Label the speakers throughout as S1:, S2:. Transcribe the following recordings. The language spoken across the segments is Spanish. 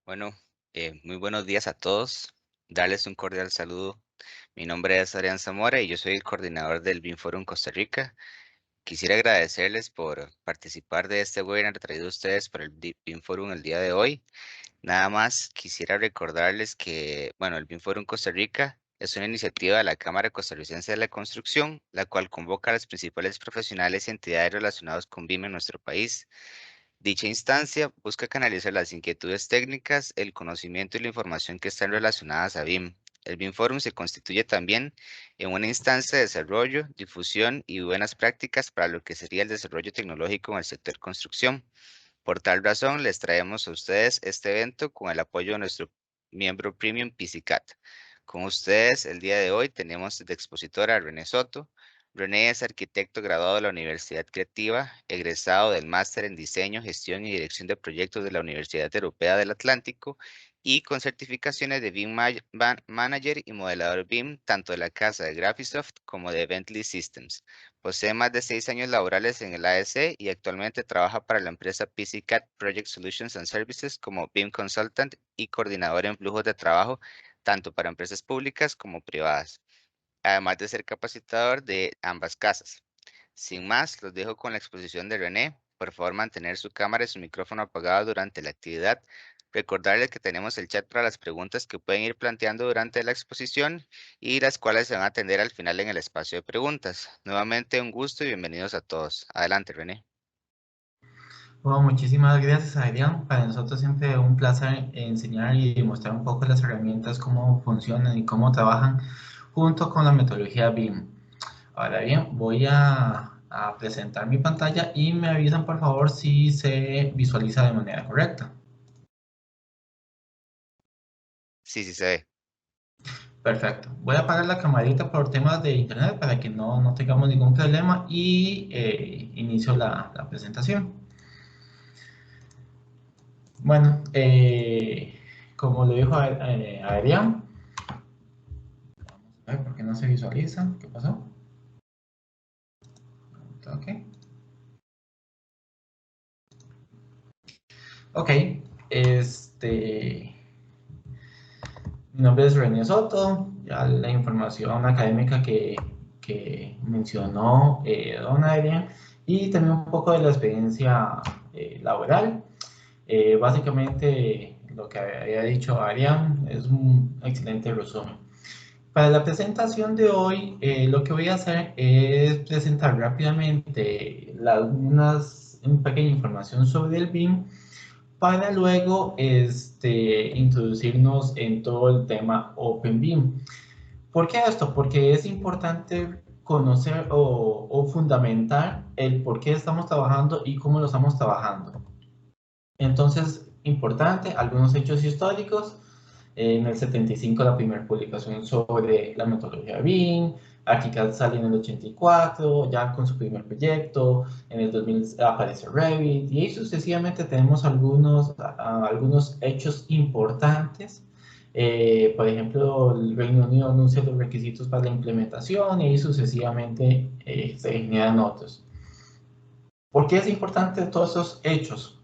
S1: Bueno, muy buenos días a todos. Darles un cordial saludo. Mi nombre es Adrián Zamora y yo soy el coordinador del BIM Forum Costa Rica. Quisiera agradecerles por participar de este webinar traído a ustedes por el BIM Forum el día de hoy. Nada más quisiera recordarles que, bueno, el BIM Forum Costa Rica es una iniciativa de la Cámara Costarricense de la Construcción, la cual convoca a los principales profesionales y entidades relacionados con BIM en nuestro país. Dicha instancia busca canalizar las inquietudes técnicas, el conocimiento y la información que están relacionadas a BIM. El BIM Forum se constituye también en una instancia de desarrollo, difusión y buenas prácticas para lo que sería el desarrollo tecnológico en el sector construcción. Por tal razón, les traemos a ustedes este evento con el apoyo de nuestro miembro Premium PCCAT. Con ustedes, el día de hoy tenemos de expositora a René Soto. René es arquitecto graduado de la Universidad Creativa, egresado del Máster en Diseño, Gestión y Dirección de Proyectos de la Universidad Europea del Atlántico y con certificaciones de BIM Manager y modelador BIM, tanto de la casa de Graphisoft como de Bentley Systems. Posee más de 6 años laborales en el AEC y actualmente trabaja para la empresa PCCAT Project Solutions and Services como BIM Consultant y coordinador en flujos de trabajo tanto para empresas públicas como privadas, además de ser capacitador de ambas casas. Sin más, los dejo con la exposición de René. Por favor, mantener su cámara y su micrófono apagados durante la actividad. Recordarles que tenemos el chat para las preguntas que pueden ir planteando durante la exposición y las cuales se van a atender al final en el espacio de preguntas. Nuevamente, un gusto y bienvenidos a todos. Adelante, René.
S2: Bueno, muchísimas gracias, Adrián. Para nosotros siempre un placer enseñar y demostrar un poco las herramientas, cómo funcionan y cómo trabajan junto con la metodología BIM. Ahora bien, voy a presentar mi pantalla y me avisan por favor si se visualiza de manera correcta.
S1: Sí, sí se ve.
S2: Perfecto. Voy a apagar la camarita por temas de internet para que no tengamos ningún problema y inicio la presentación. Bueno, como lo dijo Adrián, vamos a ver por qué no se visualiza. ¿Qué pasó? Ok. Ok. Mi nombre es René Soto. Ya la información académica que mencionó Don Adrián y también un poco de la experiencia laboral. Básicamente, lo que había dicho Adrián es un excelente resumen. Para la presentación de hoy, lo que voy a hacer es presentar rápidamente una pequeña información sobre el BIM para luego introducirnos en todo el tema OpenBIM. ¿Por qué esto? Porque es importante conocer o fundamentar el por qué estamos trabajando y cómo lo estamos trabajando. Entonces, importante, algunos hechos históricos. En el 75 la primera publicación sobre la metodología BIM, ArchiCAD sale en el 84, ya con su primer proyecto, en el 2000 aparece Revit, y ahí sucesivamente tenemos algunos hechos importantes. Por ejemplo, el Reino Unido anuncia los requisitos para la implementación y ahí sucesivamente se generan otros. ¿Por qué es importante todos esos hechos?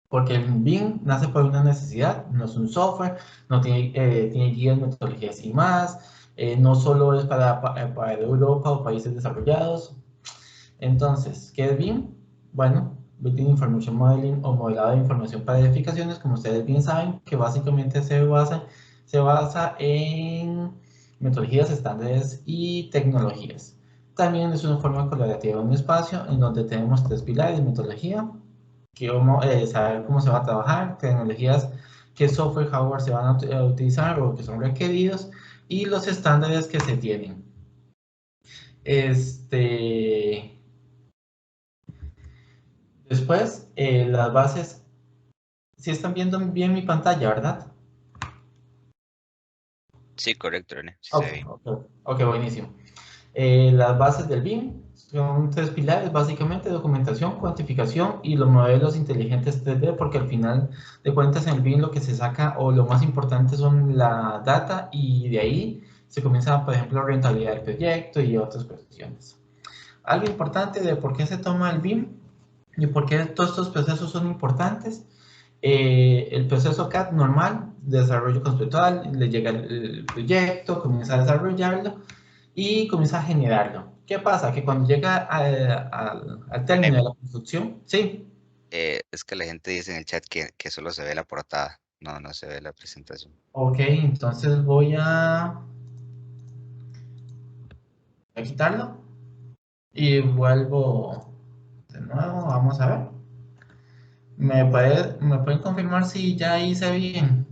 S2: Porque el BIM nace por una necesidad, no es un software, no tiene guías, metodologías y más, no solo es para Europa o países desarrollados. Entonces, ¿qué es BIM? Bueno, Building Information Modeling o modelado de información para edificaciones, como ustedes bien saben, que básicamente se basa en metodologías, estándares y tecnologías. También es una forma colaborativa de un espacio en donde tenemos tres pilares: metodología, saber cómo se va a trabajar, tecnologías, qué software, hardware se van a utilizar o que son requeridos y los estándares que se tienen. Después, las bases, si están viendo bien mi pantalla, ¿verdad?
S1: Sí, correcto, René. Sí se ve
S2: Ok,
S1: bien.
S2: ok, buenísimo. Las bases del BIM son tres pilares, básicamente: documentación, cuantificación y los modelos inteligentes 3D, porque al final de cuentas en el BIM lo que se saca o lo más importante son la data y de ahí se comienza, por ejemplo, rentabilidad del proyecto y otras cuestiones. Algo importante de por qué se toma el BIM y por qué todos estos procesos son importantes. El proceso CAD normal, desarrollo conceptual, le llega el proyecto, comienza a desarrollarlo y comienza a generarlo. ¿Qué pasa? Que cuando llega al término de
S1: Jaime,
S2: la construcción, sí,
S1: es que la gente dice en el chat que solo se ve la portada, no, no se ve la presentación.
S2: ok, entonces voy a quitarlo y vuelvo de nuevo, vamos a ver. ¿Me pueden confirmar si ya hice bien?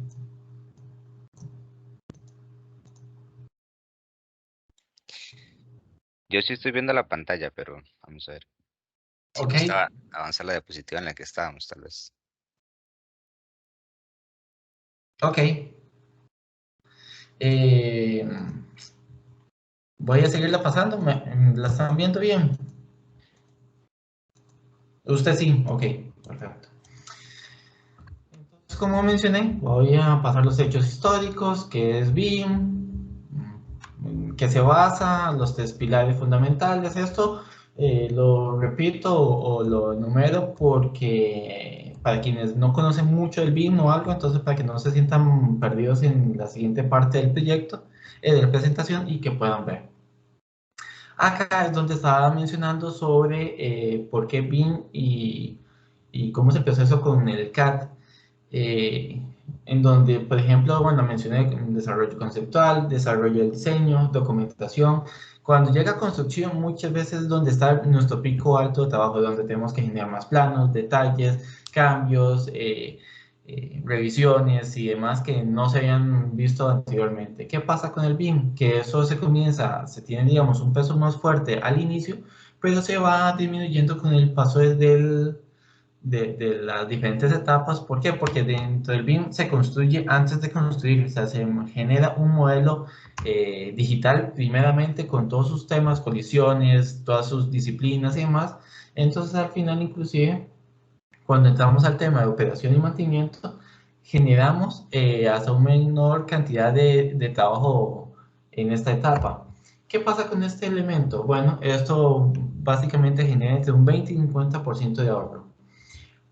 S1: Yo sí estoy viendo la pantalla, pero vamos a ver. Si
S2: Ok,
S1: no estaba, avanza la diapositiva en la que estábamos, tal vez.
S2: ok. Eh, voy a seguirla pasando, ¿la están viendo bien? Usted sí, ok, perfecto. Entonces, como mencioné, voy a pasar los hechos históricos, que es BIM, que se basa, los tres pilares fundamentales. Esto lo repito o lo enumero porque para quienes no conocen mucho el BIM o algo, entonces para que no se sientan perdidos en la siguiente parte del proyecto, de la presentación y que puedan ver. Acá es donde estaba mencionando sobre por qué BIM y cómo se proceso con el CAD, en donde, por ejemplo, bueno, mencioné desarrollo conceptual, desarrollo del diseño, documentación. Cuando llega a construcción, muchas veces es donde está nuestro pico alto de trabajo, donde tenemos que generar más planos, detalles, cambios, revisiones y demás que no se habían visto anteriormente. ¿Qué pasa con el BIM? Que eso se tiene, digamos, un peso más fuerte al inicio, pero se va disminuyendo con el paso de las diferentes etapas. ¿Por qué? Porque dentro del BIM se construye antes de construir, o sea, se genera un modelo digital primeramente con todos sus temas, colisiones, todas sus disciplinas y demás. Entonces al final inclusive cuando entramos al tema de operación y mantenimiento, generamos hasta una menor cantidad de trabajo en esta etapa. ¿Qué pasa con este elemento? Bueno, esto básicamente genera entre un 20 y un 50% de ahorro.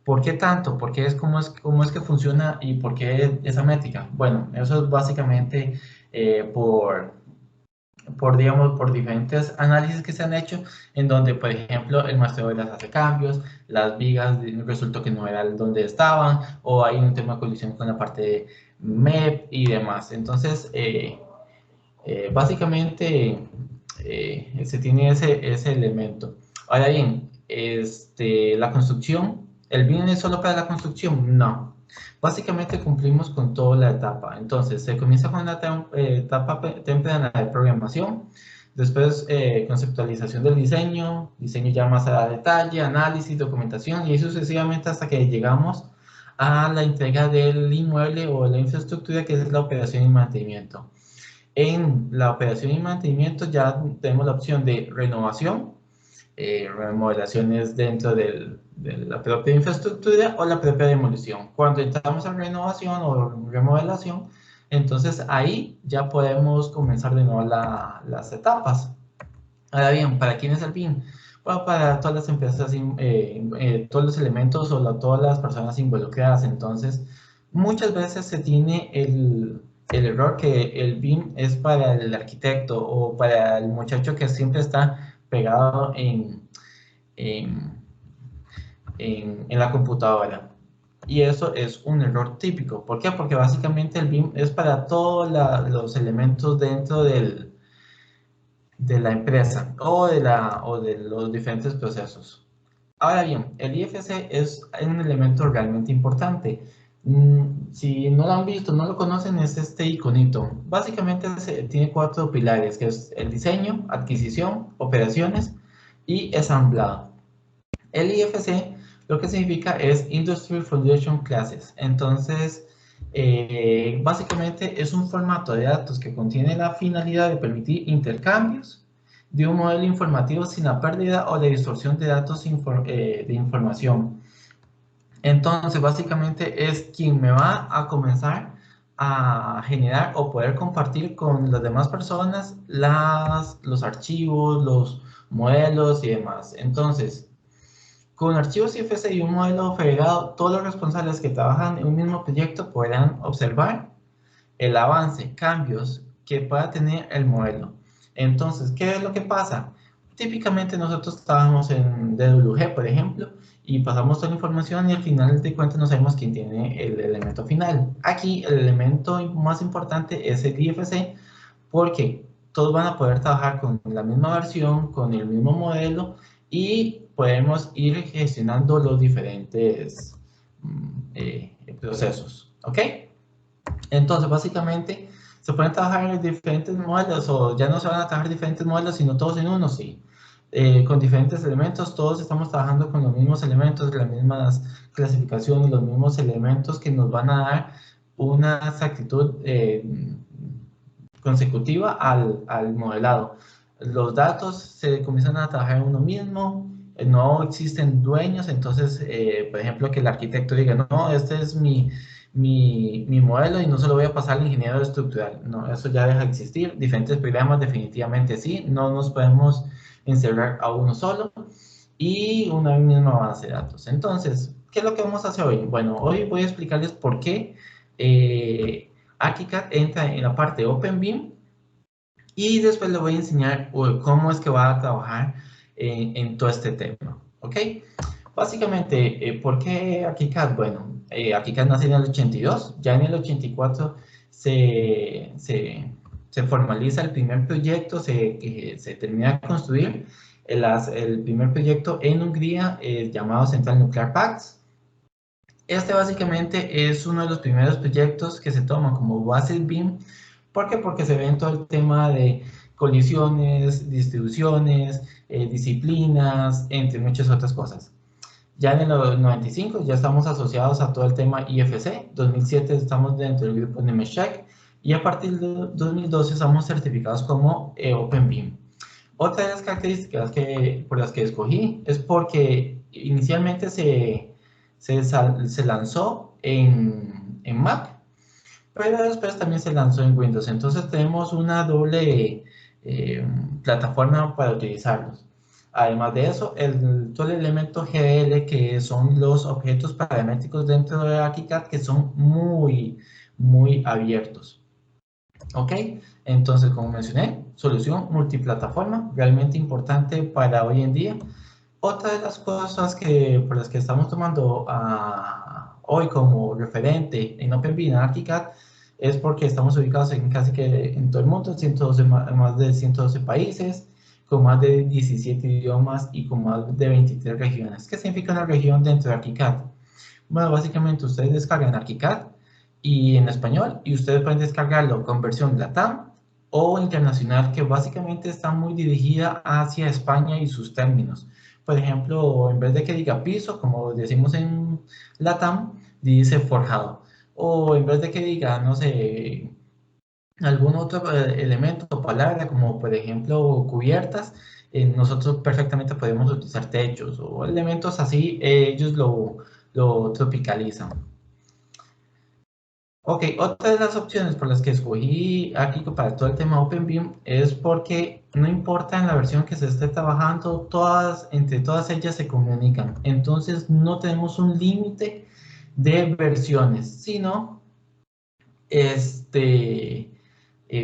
S2: ¿Por qué tanto? ¿Por qué cómo es que funciona y por qué esa métrica? Bueno, eso es básicamente digamos, por diferentes análisis que se han hecho, en donde, por ejemplo, el muestreo las hace cambios, las vigas resultó que no era donde estaban, o hay un tema de colisión con la parte de MEP y demás. Entonces, básicamente, se tiene ese elemento. Ahora bien, la construcción, ¿el BIM es solo para la construcción? No. Básicamente cumplimos con toda la etapa. Entonces, se comienza con la etapa temprana de programación, después conceptualización del diseño, diseño ya más a detalle, análisis, documentación y sucesivamente hasta que llegamos a la entrega del inmueble o la infraestructura que es la operación y mantenimiento. En la operación y mantenimiento ya tenemos la opción de renovación, remodelaciones dentro de la propia infraestructura o la propia demolición. Cuando entramos a renovación o remodelación, entonces ahí ya podemos comenzar de nuevo las etapas. Ahora bien, ¿para quién es el BIM? Bueno, para todas las empresas, todos los elementos o todas las personas involucradas. Entonces, muchas veces se tiene el error que el BIM es para el arquitecto o para el muchacho que siempre está pegado en, en la computadora. Y eso es un error típico. ¿Por qué? Porque básicamente el BIM es para todos los elementos dentro de la empresa o de los diferentes procesos. Ahora bien, el IFC es un elemento realmente importante. Si no lo han visto, no lo conocen, es este iconito. Básicamente tiene cuatro pilares, que es el diseño, adquisición, operaciones y ensamblado. El IFC lo que significa es Industry Foundation Classes. Entonces, básicamente es un formato de datos que contiene la finalidad de permitir intercambios de un modelo informativo sin la pérdida o la distorsión de datos de información. Entonces, básicamente es quien me va a comenzar a generar o poder compartir con las demás personas los archivos, los modelos y demás. Entonces, con archivos CFS y un modelo federado, todos los responsables que trabajan en un mismo proyecto podrán observar el avance, cambios que pueda tener el modelo. Entonces, ¿qué es lo que pasa? Típicamente nosotros trabajamos en DWG, por ejemplo, y pasamos toda la información y al final de cuentas no sabemos quién tiene el elemento final. Aquí el elemento más importante es el IFC porque todos van a poder trabajar con la misma versión, con el mismo modelo y podemos ir gestionando los diferentes procesos. ¿Ok? Entonces, básicamente, se pueden trabajar en diferentes modelos o ya no se van a trabajar diferentes modelos, sino todos en uno, sí. Con diferentes elementos, todos estamos trabajando con los mismos elementos, las mismas clasificaciones, los mismos elementos que nos van a dar una exactitud consecutiva al modelado. Los datos se comienzan a trabajar en uno mismo, no existen dueños, entonces, por ejemplo, que el arquitecto diga, no, este es mi modelo y no se lo voy a pasar al ingeniero estructural. No, eso ya deja de existir. Diferentes programas definitivamente sí, no nos podemos encerrar a uno solo y una misma base de datos. Entonces, ¿qué es lo que vamos a hacer hoy? Bueno, hoy voy a explicarles por qué ArchiCAD entra en la parte de OpenBIM y después le voy a enseñar cómo es que va a trabajar en todo este tema, ¿ok? Básicamente, ¿por qué ArchiCAD? Bueno, ArchiCAD nace en el 82, ya en el 84 se formaliza el primer proyecto, se termina de construir el primer proyecto en Hungría llamado Central Nuclear Pacts. Este básicamente es uno de los primeros proyectos que se toman como base BIM. ¿Por qué? Porque se ven todo el tema de colisiones, distribuciones, disciplinas, entre muchas otras cosas. Ya en el 95 ya estamos asociados a todo el tema IFC, 2007 estamos dentro del grupo Nemetschek y a partir de 2012 estamos certificados como OpenBIM. Otra de las características por las que escogí es porque inicialmente se lanzó en Mac, pero después también se lanzó en Windows. Entonces tenemos una doble plataforma para utilizarlos. Además de eso, todo el elemento GL, que son los objetos paramétricos dentro de ArchiCAD, que son muy abiertos. ¿Ok? Entonces, como mencioné, solución multiplataforma, realmente importante para hoy en día. Otra de las cosas por las que estamos tomando hoy como referente en OpenBIM, ArchiCAD, es porque estamos ubicados en casi que en todo el mundo, 112, más de 112 países, con más de 17 idiomas y con más de 23 regiones. ¿Qué significa una región dentro de ArchiCAD? Bueno, básicamente ustedes descargan ArchiCAD y en español y ustedes pueden descargarlo con versión LATAM o internacional, que básicamente está muy dirigida hacia España y sus términos. Por ejemplo, en vez de que diga piso, como decimos en LATAM, dice forjado. O en vez de que diga, no sé, algún otro elemento o palabra, como por ejemplo cubiertas, nosotros perfectamente podemos utilizar techos o elementos así, ellos lo tropicalizan. Ok, otra de las opciones por las que escogí aquí para todo el tema OpenBIM es porque no importa en la versión que se esté trabajando, entre todas ellas se comunican. Entonces no tenemos un límite de versiones, sino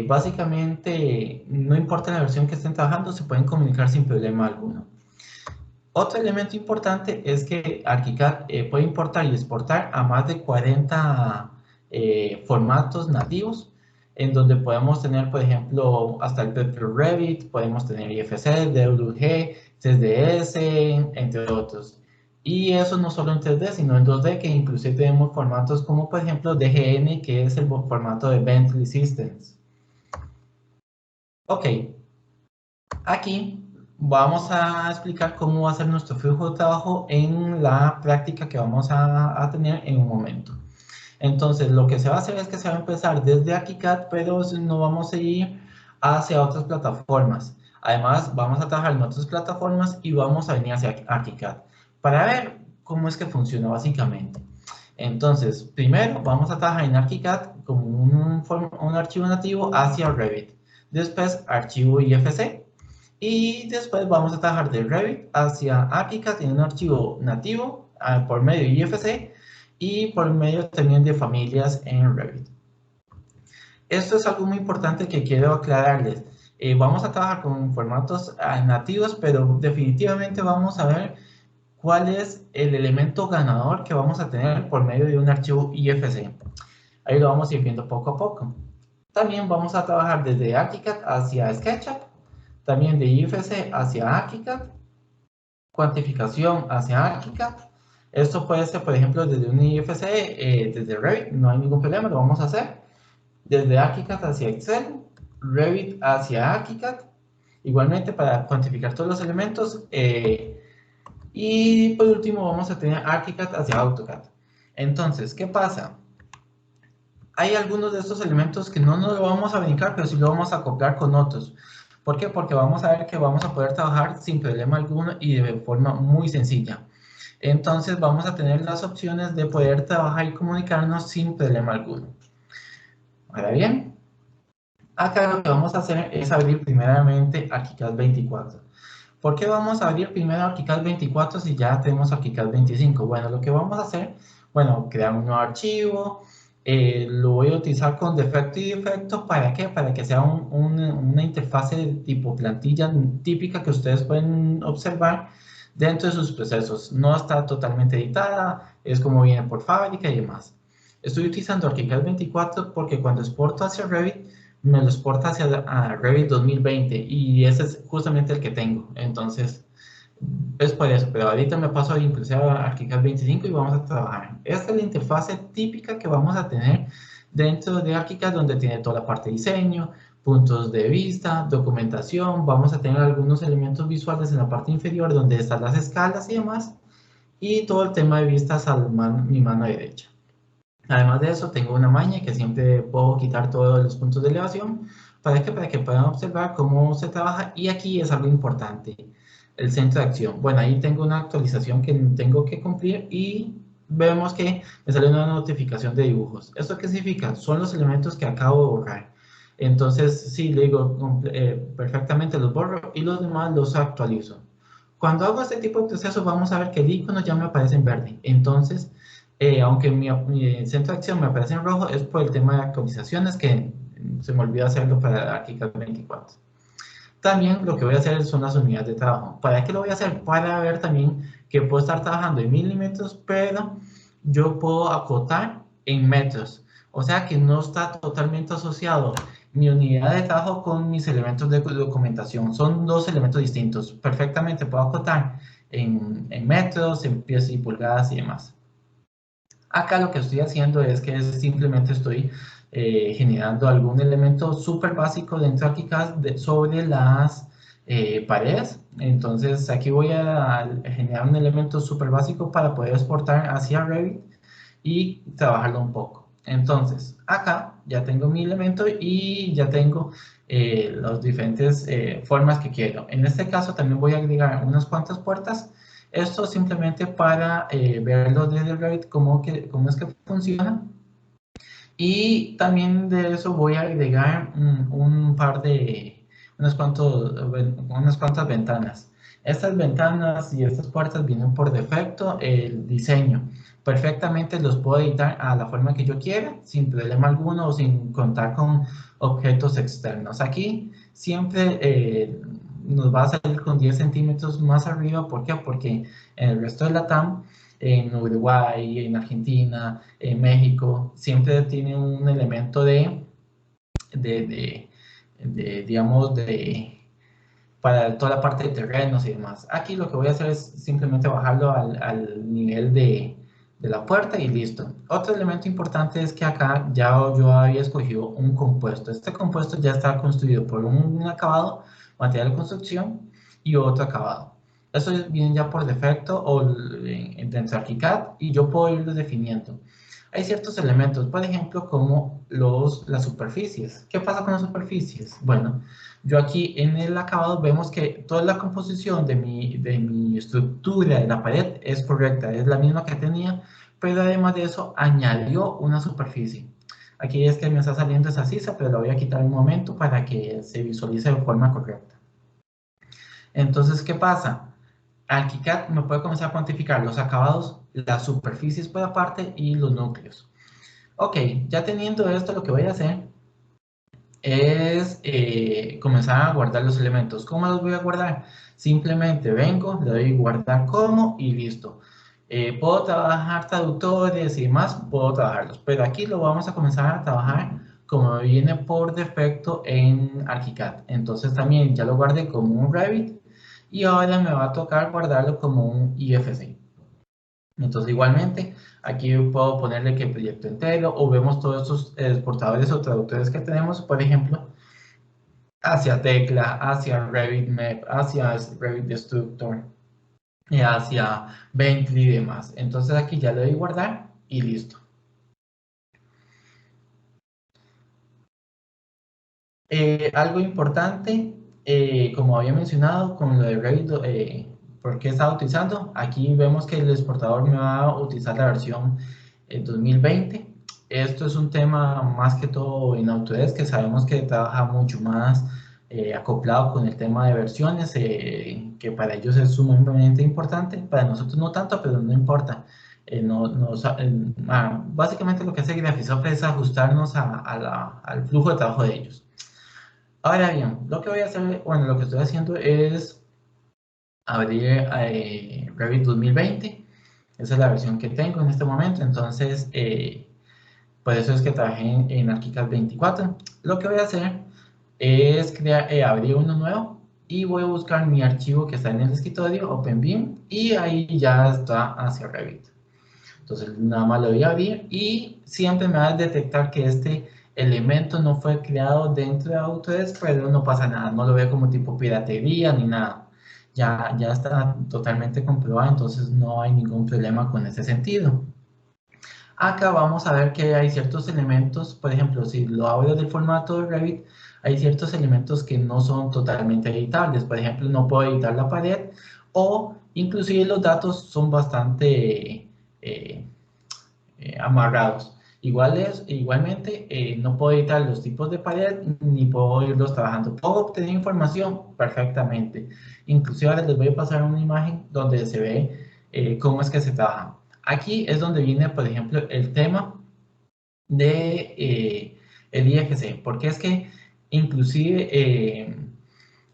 S2: básicamente no importa la versión que estén trabajando, se pueden comunicar sin problema alguno. Otro elemento importante es que ArchiCAD puede importar y exportar a más de 40 formatos nativos, en donde podemos tener, por ejemplo, hasta el propio Revit, podemos tener IFC, DWG, 3ds, entre otros. Y eso no solo en 3D, sino en 2D, que inclusive tenemos formatos como, por ejemplo, DGN, que es el formato de Bentley Systems. Ok, aquí vamos a explicar cómo va a ser nuestro flujo de trabajo en la práctica que vamos a tener en un momento. Entonces, lo que se va a hacer es que se va a empezar desde ArchiCAD, pero no vamos a ir hacia otras plataformas. Además, vamos a trabajar en otras plataformas y vamos a venir hacia ArchiCAD para ver cómo es que funciona básicamente. Entonces, primero vamos a trabajar en ArchiCAD como un archivo nativo hacia Revit. Después archivo IFC. Y después vamos a trabajar de Revit hacia ArchiCAD en un archivo nativo por medio de IFC y por medio también de familias en Revit. Esto es algo muy importante que quiero aclararles. Vamos a trabajar con formatos nativos, pero definitivamente vamos a ver cuál es el elemento ganador que vamos a tener por medio de un archivo IFC. Ahí lo vamos a ir viendo poco a poco. También vamos a trabajar desde ArchiCAD hacia SketchUp, también de IFC hacia ArchiCAD, cuantificación hacia ArchiCAD. Esto puede ser, por ejemplo, desde un IFC, desde Revit, no hay ningún problema, lo vamos a hacer. Desde ArchiCAD hacia Excel, Revit hacia ArchiCAD, igualmente para cuantificar todos los elementos. Y por último vamos a tener ArchiCAD hacia AutoCAD. Entonces, ¿qué pasa? Hay algunos de estos elementos que no nos lo vamos a brincar, pero sí lo vamos a acoplar con otros. ¿Por qué? Porque vamos a ver que vamos a poder trabajar sin problema alguno y de forma muy sencilla. Entonces vamos a tener las opciones de poder trabajar y comunicarnos sin problema alguno. Ahora bien, acá lo que vamos a hacer es abrir primeramente ArchiCAD 24. ¿Por qué vamos a abrir primero ArchiCAD 24 si ya tenemos ArchiCAD 25? Bueno, lo que vamos a hacer, bueno, crear un nuevo archivo, lo voy a utilizar con defecto y defecto, ¿para qué? Para que sea una interfase de tipo plantilla típica que ustedes pueden observar dentro de sus procesos. No está totalmente editada, es como viene por fábrica y demás. Estoy utilizando ArchiCAD 24 porque cuando exporto hacia Revit, me lo exporta hacia Revit 2020 y ese es justamente el que tengo. Entonces, es por eso, pero ahorita me paso inclusive a ArchiCAD 25 y vamos a trabajar. Esta es la interfase típica que vamos a tener dentro de ArchiCAD, donde tiene toda la parte de diseño, puntos de vista, documentación, vamos a tener algunos elementos visuales en la parte inferior donde están las escalas y demás, y todo el tema de vistas a mi mano derecha. Además de eso, tengo una maña que siempre puedo quitar todos los puntos de elevación. ¿Para qué? Para que puedan observar cómo se trabaja. Y aquí es algo importante, el centro de acción. Bueno, ahí tengo una actualización que tengo que cumplir y vemos que me sale una notificación de dibujos. ¿Esto qué significa? Son los elementos que acabo de borrar. Entonces, sí, le digo perfectamente los borro y los demás los actualizo. Cuando hago este tipo de procesos, vamos a ver que el icono ya me aparece en verde. Entonces, aunque mi centro de acción me aparece en rojo, es por el tema de actualizaciones que se me olvidó hacerlo para ArchiCAD 24. También lo que voy a hacer son las unidades de trabajo. ¿Para qué lo voy a hacer? Para ver también que puedo estar trabajando en milímetros, pero yo puedo acotar en metros. O sea que no está totalmente asociado mi unidad de trabajo con mis elementos de documentación. Son dos elementos distintos. Perfectamente puedo acotar en metros, en pies y pulgadas y demás. Acá lo que estoy haciendo es que simplemente estoy generando algún elemento súper básico dentro de ArchiCAD sobre las paredes. Entonces aquí voy a generar un elemento súper básico para poder exportar hacia Revit y trabajarlo un poco. Entonces acá ya tengo mi elemento y ya tengo las diferentes formas que quiero. En este caso también voy a agregar unas cuantas puertas. Esto simplemente para verlo desde Revit, cómo es que funciona. Y también de eso voy a agregar unas cuantas ventanas. Estas ventanas y estas puertas vienen por defecto el diseño. Perfectamente los puedo editar a la forma que yo quiera, sin problema alguno o sin contar con objetos externos. Aquí siempre nos va a salir con 10 centímetros más arriba. ¿Por qué? Porque en el resto de la TAM, en Uruguay, en Argentina, en México, siempre tiene un elemento digamos, para toda la parte de terrenos y demás. Aquí lo que voy a hacer es simplemente bajarlo al nivel de la puerta y listo. Otro elemento importante es que acá ya yo había escogido un compuesto. Este compuesto ya está construido por un acabado, material de construcción y otro acabado. Eso viene ya por defecto o dentro de ArchiCAD y yo puedo irlo definiendo. Hay ciertos elementos, por ejemplo, como las superficies. ¿Qué pasa con las superficies? Bueno, yo aquí en el acabado vemos que toda la composición de mi estructura de la pared es correcta, es la misma que tenía, pero además de eso añadió una superficie. Aquí es que me está saliendo esa sisa, pero la voy a quitar un momento para que se visualice de forma correcta. Entonces, ¿qué pasa? ArchiCAD me puede comenzar a cuantificar los acabados, las superficies por aparte y los núcleos. Ok, ya teniendo esto, lo que voy a hacer es comenzar a guardar los elementos. ¿Cómo los voy a guardar? Simplemente vengo, le doy guardar como y listo. Puedo trabajar traductores y demás, puedo trabajarlos, pero aquí lo vamos a comenzar a trabajar como viene por defecto en ArchiCAD. Entonces también ya lo guardé como un Revit y ahora me va a tocar guardarlo como un IFC. Entonces, igualmente, aquí puedo ponerle que proyecto entero o vemos todos estos exportadores o traductores que tenemos, por ejemplo, hacia Tecla, hacia Revit Map, hacia Revit Destructor, y hacia Bentley y demás. Entonces, aquí ya le doy guardar y listo. Algo importante, como había mencionado, con lo de Revit, ¿por qué estaba utilizando? Aquí vemos que el exportador me va a utilizar la versión 2020. Esto es un tema más que todo en Autodesk, que sabemos que trabaja mucho más acoplado con el tema de versiones, que para ellos es sumamente importante, para nosotros no tanto, pero no importa. Básicamente lo que hace Graphisoft es ajustarnos al flujo de trabajo de ellos. Ahora bien, lo que voy a hacer, bueno, lo que estoy haciendo es abrir Revit 2020. Esa es la versión que tengo en este momento, entonces por eso es que trabajé en ArchiCAD 24. Lo que voy a hacer es abrir uno nuevo y voy a buscar mi archivo que está en el escritorio, OpenBeam, y ahí ya está hacia Revit. Entonces nada más lo voy a abrir y siempre me va a detectar que este elemento no fue creado dentro de Autodesk, pero no pasa nada, no lo veo como tipo piratería ni nada. Ya está totalmente comprobado, entonces no hay ningún problema con ese sentido. Acá vamos a ver que hay ciertos elementos, por ejemplo, si lo abro del formato de Revit, hay ciertos elementos que no son totalmente editables. Por ejemplo, no puedo editar la pared o inclusive los datos son bastante amarrados. Igualmente, no puedo editar los tipos de pared ni puedo irlos trabajando. Puedo obtener información perfectamente. Inclusive ahora les voy a pasar una imagen donde se ve cómo es que se trabaja. Aquí es donde viene, por ejemplo, el tema de el IFC, porque es que inclusive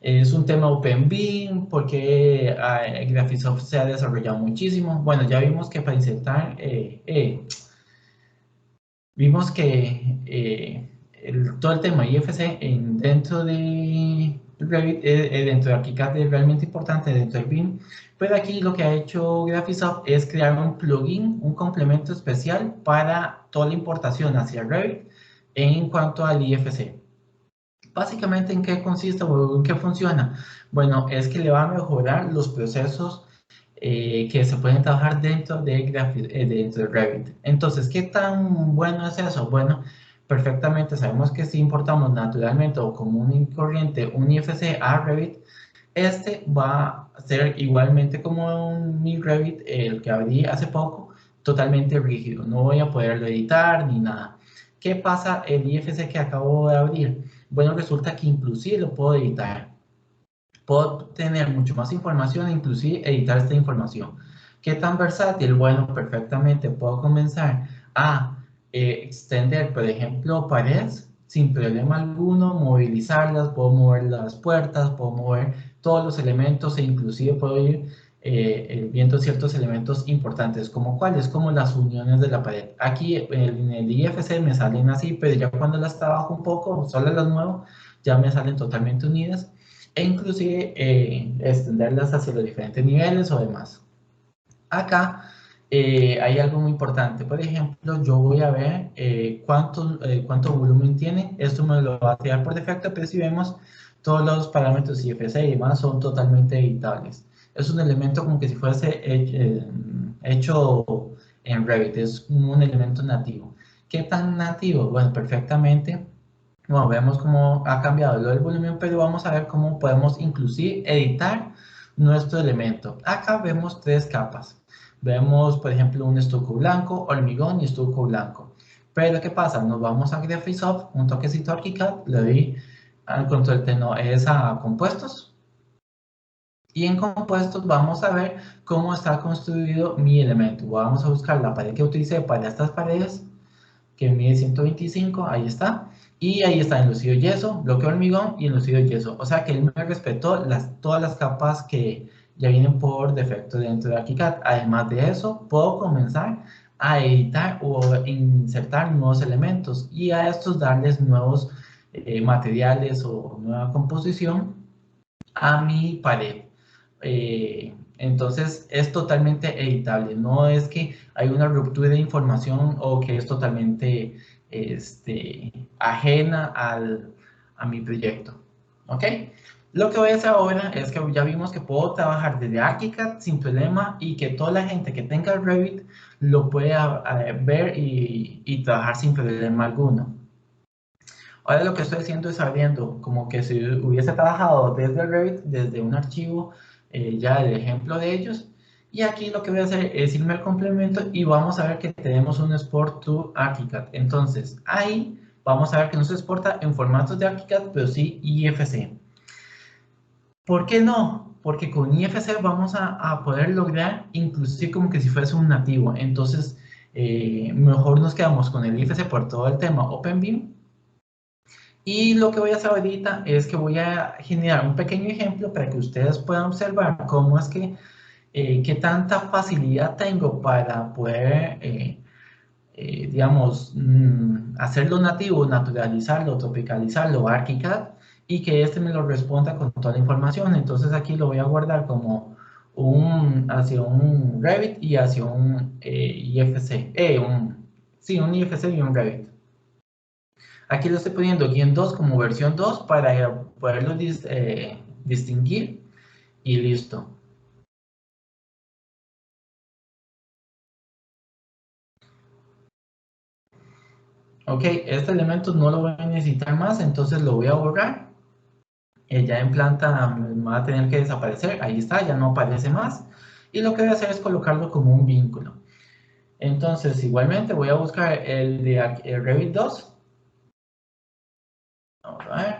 S2: es un tema OpenBeam, porque Graphisoft se ha desarrollado muchísimo. Bueno, ya vimos que para insertar vimos que todo el tema IFC dentro de Revit, dentro de ArchiCAD es realmente importante dentro del BIM, pero aquí lo que ha hecho Graphisoft es crear un plugin, un complemento especial para toda la importación hacia Revit en cuanto al IFC. Básicamente, ¿en qué consiste o en qué funciona? Bueno, es que le va a mejorar los procesos que se pueden trabajar dentro de Revit. Entonces, ¿qué tan bueno es eso? Bueno, perfectamente sabemos que si importamos naturalmente o común y corriente un IFC a Revit, este va a ser igualmente como mi Revit, el que abrí hace poco, totalmente rígido. No voy a poderlo editar ni nada. ¿Qué pasa el IFC que acabo de abrir? Bueno, resulta que inclusive lo puedo editar. Puedo tener mucho más información e inclusive editar esta información. ¿Qué tan versátil? Bueno, perfectamente puedo comenzar a extender, por ejemplo, paredes sin problema alguno, movilizarlas, puedo mover las puertas, puedo mover todos los elementos e inclusive puedo ir viendo ciertos elementos importantes, como cuáles, como las uniones de la pared. Aquí en el IFC me salen así, pero ya cuando las trabajo un poco, solo las muevo, ya me salen totalmente unidas e inclusive extenderlas hacia los diferentes niveles o demás. Acá hay algo muy importante. Por ejemplo, yo voy a ver cuánto volumen tiene. Esto me lo va a tirar por defecto, pero si vemos todos los parámetros IFC y demás son totalmente editables. Es un elemento como que si fuese hecho en Revit, es un elemento nativo. ¿Qué tan nativo? Bueno, perfectamente. Bueno, vemos cómo ha cambiado lo del volumen, pero vamos a ver cómo podemos inclusive editar nuestro elemento. Acá vemos tres capas. Vemos, por ejemplo, un estuco blanco, hormigón y estuco blanco. Pero ¿qué pasa? Nos vamos a Graphisoft, un toquecito ArchiCAD, le doy al control T, no, es a compuestos. Y en compuestos vamos a ver cómo está construido mi elemento. Vamos a buscar la pared que utilicé para estas paredes, que mide 125, ahí está. Y ahí está enlucido yeso, bloque de hormigón y enlucido yeso. O sea que él me respetó todas las capas que ya vienen por defecto dentro de ArchiCAD. Además de eso, puedo comenzar a editar o insertar nuevos elementos y a estos darles nuevos materiales o nueva composición a mi pared. Entonces es totalmente editable, no es que hay una ruptura de información o que es totalmente ajena a mi proyecto. ¿Ok? Lo que voy a hacer ahora es que ya vimos que puedo trabajar desde ArchiCAD sin problema y que toda la gente que tenga Revit lo pueda ver y trabajar sin problema alguno. Ahora lo que estoy haciendo es abriendo como que si hubiese trabajado desde Revit, desde un archivo, ya el ejemplo de ellos. Y aquí lo que voy a hacer es irme al complemento y vamos a ver que tenemos un export to ArchiCAD. Entonces ahí vamos a ver que no se exporta en formatos de ArchiCAD, pero sí IFC. ¿Por qué no? Porque con IFC vamos a poder lograr inclusive como que si fuese un nativo. Entonces mejor nos quedamos con el IFC por todo el tema OpenBIM. Y lo que voy a hacer ahorita es que voy a generar un pequeño ejemplo para que ustedes puedan observar cómo es que, qué tanta facilidad tengo para poder, digamos, hacerlo nativo, naturalizarlo, tropicalizarlo, ArchiCAD, y que este me lo responda con toda la información. Entonces aquí lo voy a guardar como hacia un Revit y hacia un IFC, sí, un IFC y un Revit. Aquí lo estoy poniendo guión 2 como versión 2 para poderlo distinguir y listo. Ok, este elemento no lo voy a necesitar más, entonces lo voy a borrar. Ya en planta me va a tener que desaparecer, ahí está, ya no aparece más. Y lo que voy a hacer es colocarlo como un vínculo. Entonces, igualmente voy a buscar el de el Revit 2. Vamos a ver.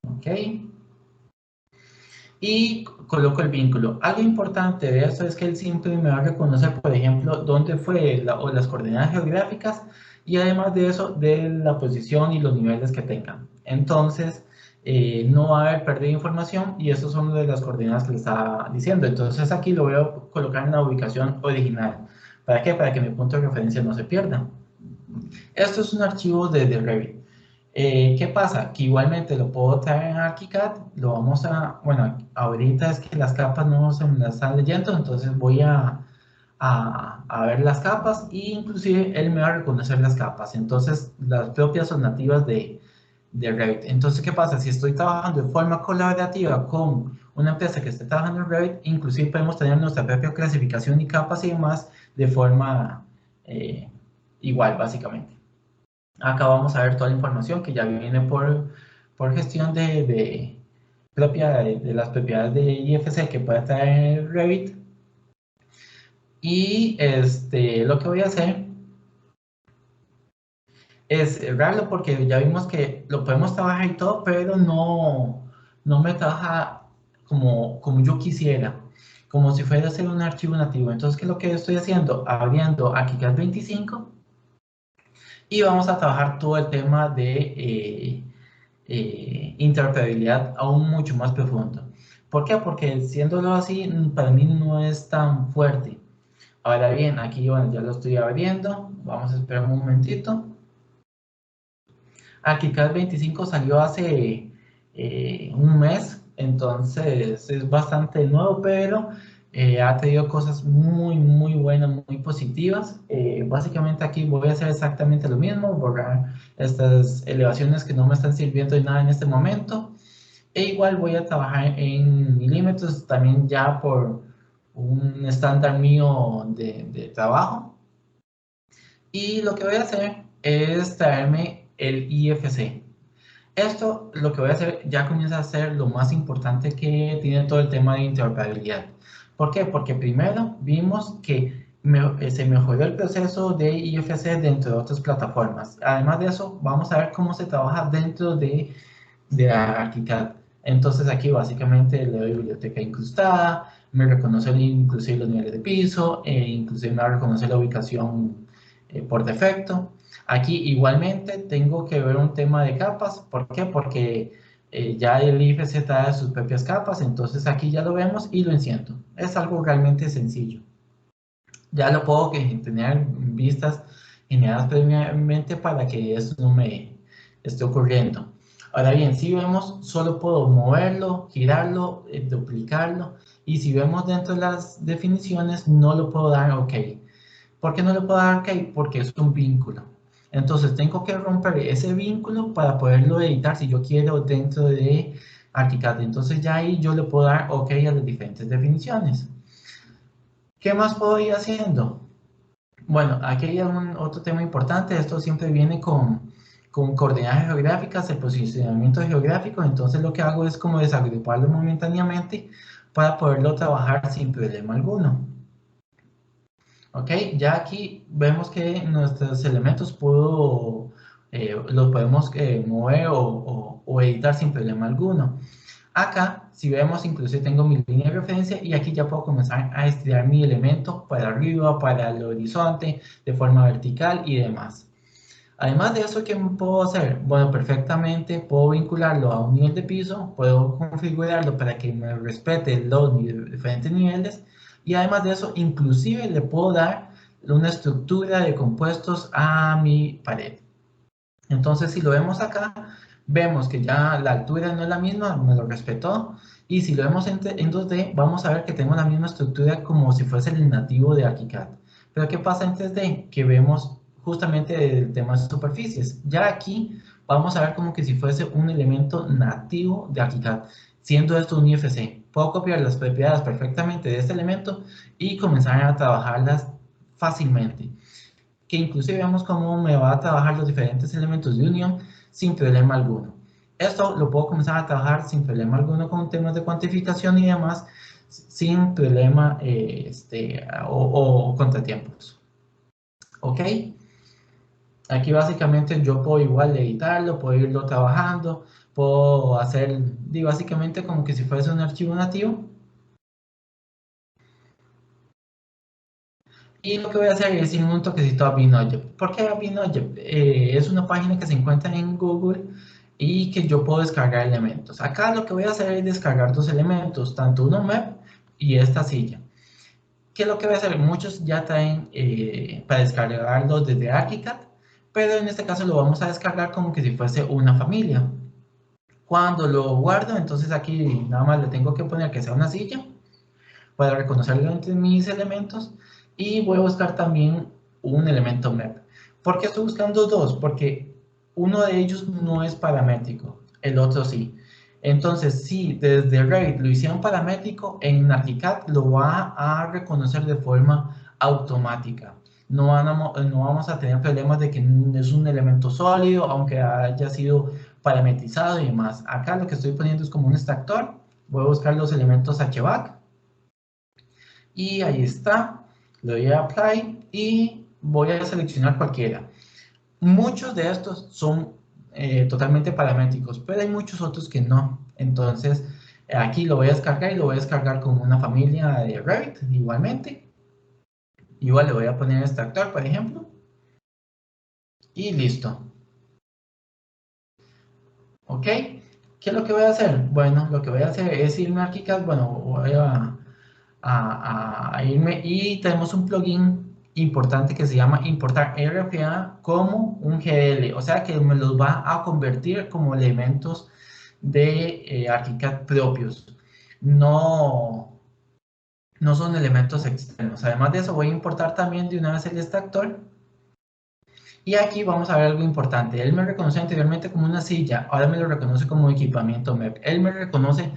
S2: Ok. Y coloco el vínculo. Algo importante de esto es que él siempre me va a reconocer, por ejemplo, dónde fue o las coordenadas geográficas y además de eso, de la posición y los niveles que tengan. Entonces, no va a haber pérdida de información y eso son de las coordenadas que le estaba diciendo. Entonces, aquí lo voy a colocar en la ubicación original. ¿Para qué? Para que mi punto de referencia no se pierda. Esto es un archivo de Revit. ¿Qué pasa? Que igualmente lo puedo traer en ArchiCAD, lo vamos a, bueno, ahorita es que las capas no se me las están leyendo, entonces voy a ver las capas e inclusive él me va a reconocer las capas, entonces las propias son nativas de Revit. Entonces, ¿qué pasa? Si estoy trabajando de forma colaborativa con una empresa que esté trabajando en Revit, inclusive podemos tener nuestra propia clasificación y capas y demás de forma igual, básicamente. Acá vamos a ver toda la información que ya viene por gestión propia de las propiedades de IFC que puede traer Revit. Y lo que voy a hacer es cerrarlo porque ya vimos que lo podemos trabajar y todo, pero no me trabaja como yo quisiera, como si fuera a ser un archivo nativo. Entonces, ¿qué es lo que estoy haciendo? Abriendo ArchiCAD 25 y vamos a trabajar todo el tema de interoperabilidad aún mucho más profundo. ¿Por qué? Porque siéndolo así, para mí no es tan fuerte. Ahora bien, aquí bueno, ya lo estoy abriendo. Vamos a esperar un momentito. Aquí CAD 25 salió hace un mes, entonces es bastante nuevo, pero ha tenido cosas muy buenas, muy positivas. Básicamente aquí voy a hacer exactamente lo mismo, borrar estas elevaciones que no me están sirviendo de nada en este momento. E igual voy a trabajar en milímetros también ya por un estándar mío de trabajo. Y lo que voy a hacer es traerme el IFC. Esto lo que voy a hacer ya comienza a ser lo más importante que tiene todo el tema de interoperabilidad. ¿Por qué? Porque primero vimos que se mejoró el proceso de IFC dentro de otras plataformas. Además de eso, vamos a ver cómo se trabaja dentro de ArchiCAD. Entonces aquí básicamente le doy biblioteca incrustada, me reconoce inclusive los niveles de piso, inclusive me va a reconocer la ubicación por defecto. Aquí igualmente tengo que ver un tema de capas. ¿Por qué? Porque ya el IFC trae sus propias capas, entonces aquí ya lo vemos y lo enciendo. Es algo realmente sencillo. Ya lo puedo tener vistas generadas previamente para que esto no me esté ocurriendo. Ahora bien, si vemos, solo puedo moverlo, girarlo, duplicarlo, y si vemos dentro de las definiciones, no lo puedo dar OK. ¿Por qué no lo puedo dar OK? Porque es un vínculo. Entonces tengo que romper ese vínculo para poderlo editar si yo quiero dentro de ArchiCAD. Entonces ya ahí yo le puedo dar OK a las diferentes definiciones. ¿Qué más puedo ir haciendo? Bueno, aquí hay otro tema importante. Esto siempre viene con coordenadas geográficas, el posicionamiento geográfico. Entonces lo que hago es como desagruparlo momentáneamente para poderlo trabajar sin problema alguno. Ok, ya aquí vemos que nuestros elementos los podemos mover o editar sin problema alguno. Acá, si vemos, inclusive tengo mi línea de referencia y aquí ya puedo comenzar a estirar mi elemento para arriba, para el horizonte, de forma vertical y demás. Además de eso, ¿qué puedo hacer? Bueno, perfectamente puedo vincularlo a un nivel de piso, puedo configurarlo para que me respete los diferentes niveles y además de eso, inclusive le puedo dar una estructura de compuestos a mi pared. Entonces, si lo vemos acá, vemos que ya la altura no es la misma, me lo respetó. Y si lo vemos en 2D, vamos a ver que tengo la misma estructura como si fuese el nativo de ArchiCAD. Pero ¿qué pasa en 3D? Que vemos justamente el tema de superficies. Ya aquí vamos a ver como que si fuese un elemento nativo de ArchiCAD, siendo esto un IFC. Puedo copiar las propiedades perfectamente de este elemento y comenzar a trabajarlas fácilmente, que inclusive vemos cómo me va a trabajar los diferentes elementos de unión sin problema alguno. Esto lo puedo comenzar a trabajar sin problema alguno con temas de cuantificación y demás, sin problema o contratiempos. ¿Ok? Aquí básicamente yo puedo igual editarlo, puedo irlo trabajando, puedo hacer básicamente como que si fuese un archivo nativo. Y lo que voy a hacer es ir un toquecito a BeanObject. ¿Por qué a BeanObject? Es una página que se encuentra en Google y que yo puedo descargar elementos. Acá lo que voy a hacer es descargar dos elementos, tanto uno map y esta silla. ¿Qué es lo que voy a hacer? Muchos ya traen para descargarlos desde ArchiCAD, pero en este caso lo vamos a descargar como que si fuese una familia. Cuando lo guardo, entonces aquí nada más le tengo que poner que sea una silla para reconocerlo entre mis elementos y voy a buscar también un elemento map. ¿Por qué estoy buscando dos? Porque uno de ellos no es paramétrico, el otro sí. Entonces, si desde Revit lo hicieron paramétrico, en ArchiCAD lo va a reconocer de forma automática. No vamos a tener problemas de que es un elemento sólido, aunque haya sido parametrizado y demás. Acá lo que estoy poniendo es como un extractor. Voy a buscar los elementos HBAC y ahí está, le doy a Apply y voy a seleccionar cualquiera. Muchos de estos son totalmente paramétricos, pero hay muchos otros que no. Entonces, aquí lo voy a descargar y lo voy a descargar como una familia de Revit igualmente. Igual le voy a poner extractor, por ejemplo, y listo. ¿Ok? ¿Qué es lo que voy a hacer? Bueno, lo que voy a hacer es irme a ArchiCAD, bueno, voy a irme y tenemos un plugin importante que se llama importar RFA como un GL, o sea que me los va a convertir como elementos de ArchiCAD propios, no, no son elementos externos. Además de eso voy a importar también de una vez el extractor y aquí vamos a ver algo importante. Él me reconoce anteriormente como una silla, ahora me lo reconoce como equipamiento MEP. Él me reconoce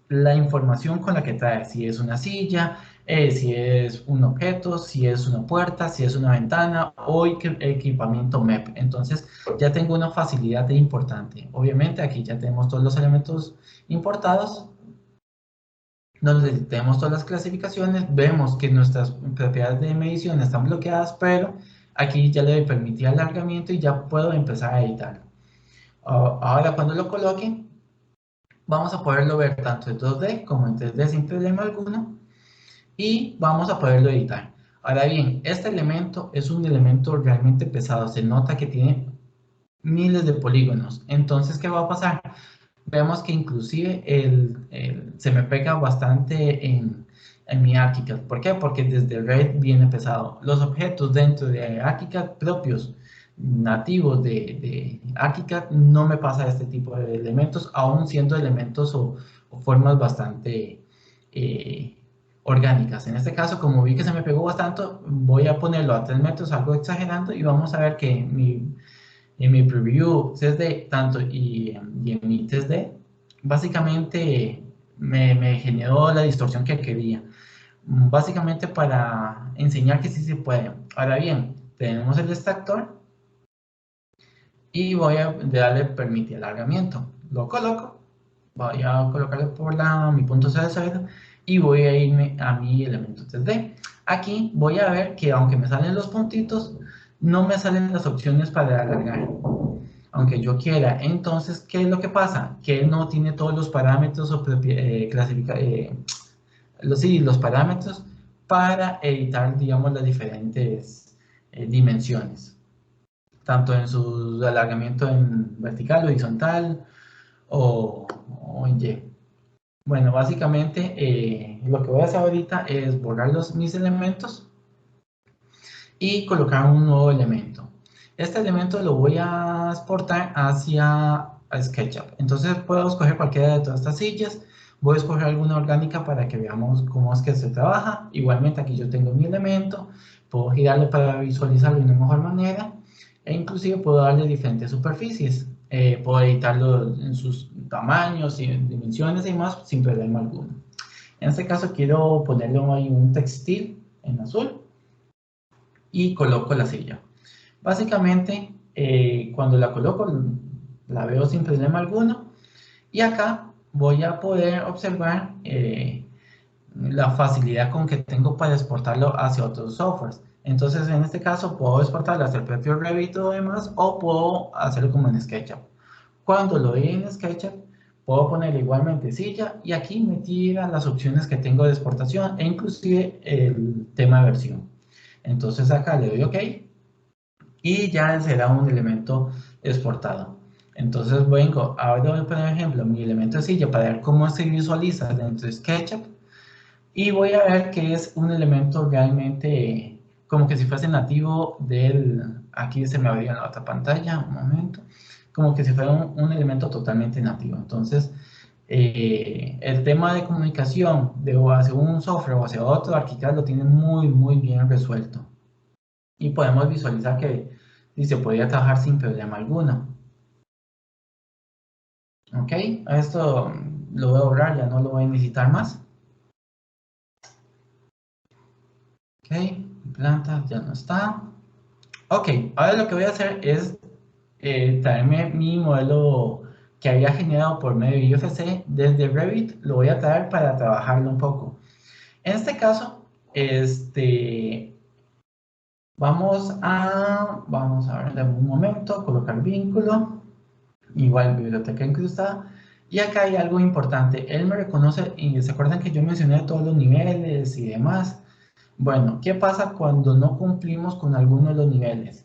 S2: la información con la que trae, si es una silla, si es un objeto, si es una puerta, si es una ventana o equipamiento MEP. Entonces ya tengo una facilidad de importante. Obviamente aquí ya tenemos todos los elementos importados donde tenemos todas las clasificaciones, vemos que nuestras propiedades de medición están bloqueadas, pero aquí ya le permití alargamiento y ya puedo empezar a editar. Ahora cuando lo coloque, vamos a poderlo ver tanto en 2D como en 3D sin problema alguno y vamos a poderlo editar. Ahora bien, este elemento es un elemento realmente pesado, se nota que tiene miles de polígonos. Entonces, ¿qué va a pasar? Vemos que inclusive se me pega bastante en mi ArchiCAD. ¿Por qué? Porque desde Revit viene pesado. Los objetos dentro de ArchiCAD propios, nativos de ArchiCAD, no me pasa este tipo de elementos, aún siendo elementos o formas bastante orgánicas. En este caso, como vi que se me pegó bastante, voy a ponerlo a 3 metros, algo exagerando, y vamos a ver que en mi preview 3D tanto y en mi 3D, básicamente me generó la distorsión que quería. Básicamente para enseñar que sí se puede. Ahora bien, tenemos el extractor y voy a darle permitir alargamiento. Lo coloco, voy a colocarle por mi punto C de salida y voy a irme a mi elemento 3D. Aquí voy a ver que aunque me salen los puntitos, no me salen las opciones para alargar, aunque yo quiera. Entonces, ¿qué es lo que pasa? Que él no tiene todos los parámetros o los parámetros para editar, digamos, las diferentes dimensiones, tanto en su alargamiento en vertical, horizontal o en Y. Bueno, básicamente lo que voy a hacer ahorita es borrar mis elementos y colocar un nuevo elemento. Este elemento lo voy a exportar hacia SketchUp. Entonces puedo escoger cualquiera de todas estas sillas. Voy a escoger alguna orgánica para que veamos cómo es que se trabaja. Igualmente aquí yo tengo mi elemento. Puedo girarle para visualizarlo de una mejor manera. E inclusive puedo darle diferentes superficies. Puedo editarlo en sus tamaños y dimensiones y más sin problema alguno. En este caso quiero ponerle ahí un textil en azul y coloco la silla. Básicamente, cuando la coloco, la veo sin problema alguno. Y acá voy a poder observar la facilidad con que tengo para exportarlo hacia otros softwares. Entonces, en este caso, puedo exportarlo hacia el propio Revit o demás, o puedo hacerlo como en SketchUp. Cuando lo doy en SketchUp, puedo poner igualmente silla y aquí me tira las opciones que tengo de exportación e inclusive el tema de versión. Entonces acá le doy OK y ya será un elemento exportado. Entonces vengo, ahora voy a poner ejemplo mi elemento de silla para ver cómo se visualiza dentro de SketchUp y voy a ver que es un elemento realmente como que si fuese nativo aquí se me abrió en la otra pantalla, un momento, como que si fuera un elemento totalmente nativo. Entonces, el tema de comunicación hacia un software o hacia otro, ArchiCAD lo tiene muy, muy bien resuelto. Y podemos visualizar que se podría trabajar sin problema alguno. Ok, esto lo voy a borrar, ya no lo voy a necesitar más. Ok, planta ya no está. Ok, ahora lo que voy a hacer es traerme mi modelo que había generado por medio de IFC desde Revit, lo voy a traer para trabajarlo un poco. En este caso, vamos a ver, en un momento, colocar vínculo. Igual biblioteca incrustada. Y acá hay algo importante, él me reconoce, y se acuerdan que yo mencioné todos los niveles y demás. Bueno, ¿qué pasa cuando no cumplimos con alguno de los niveles?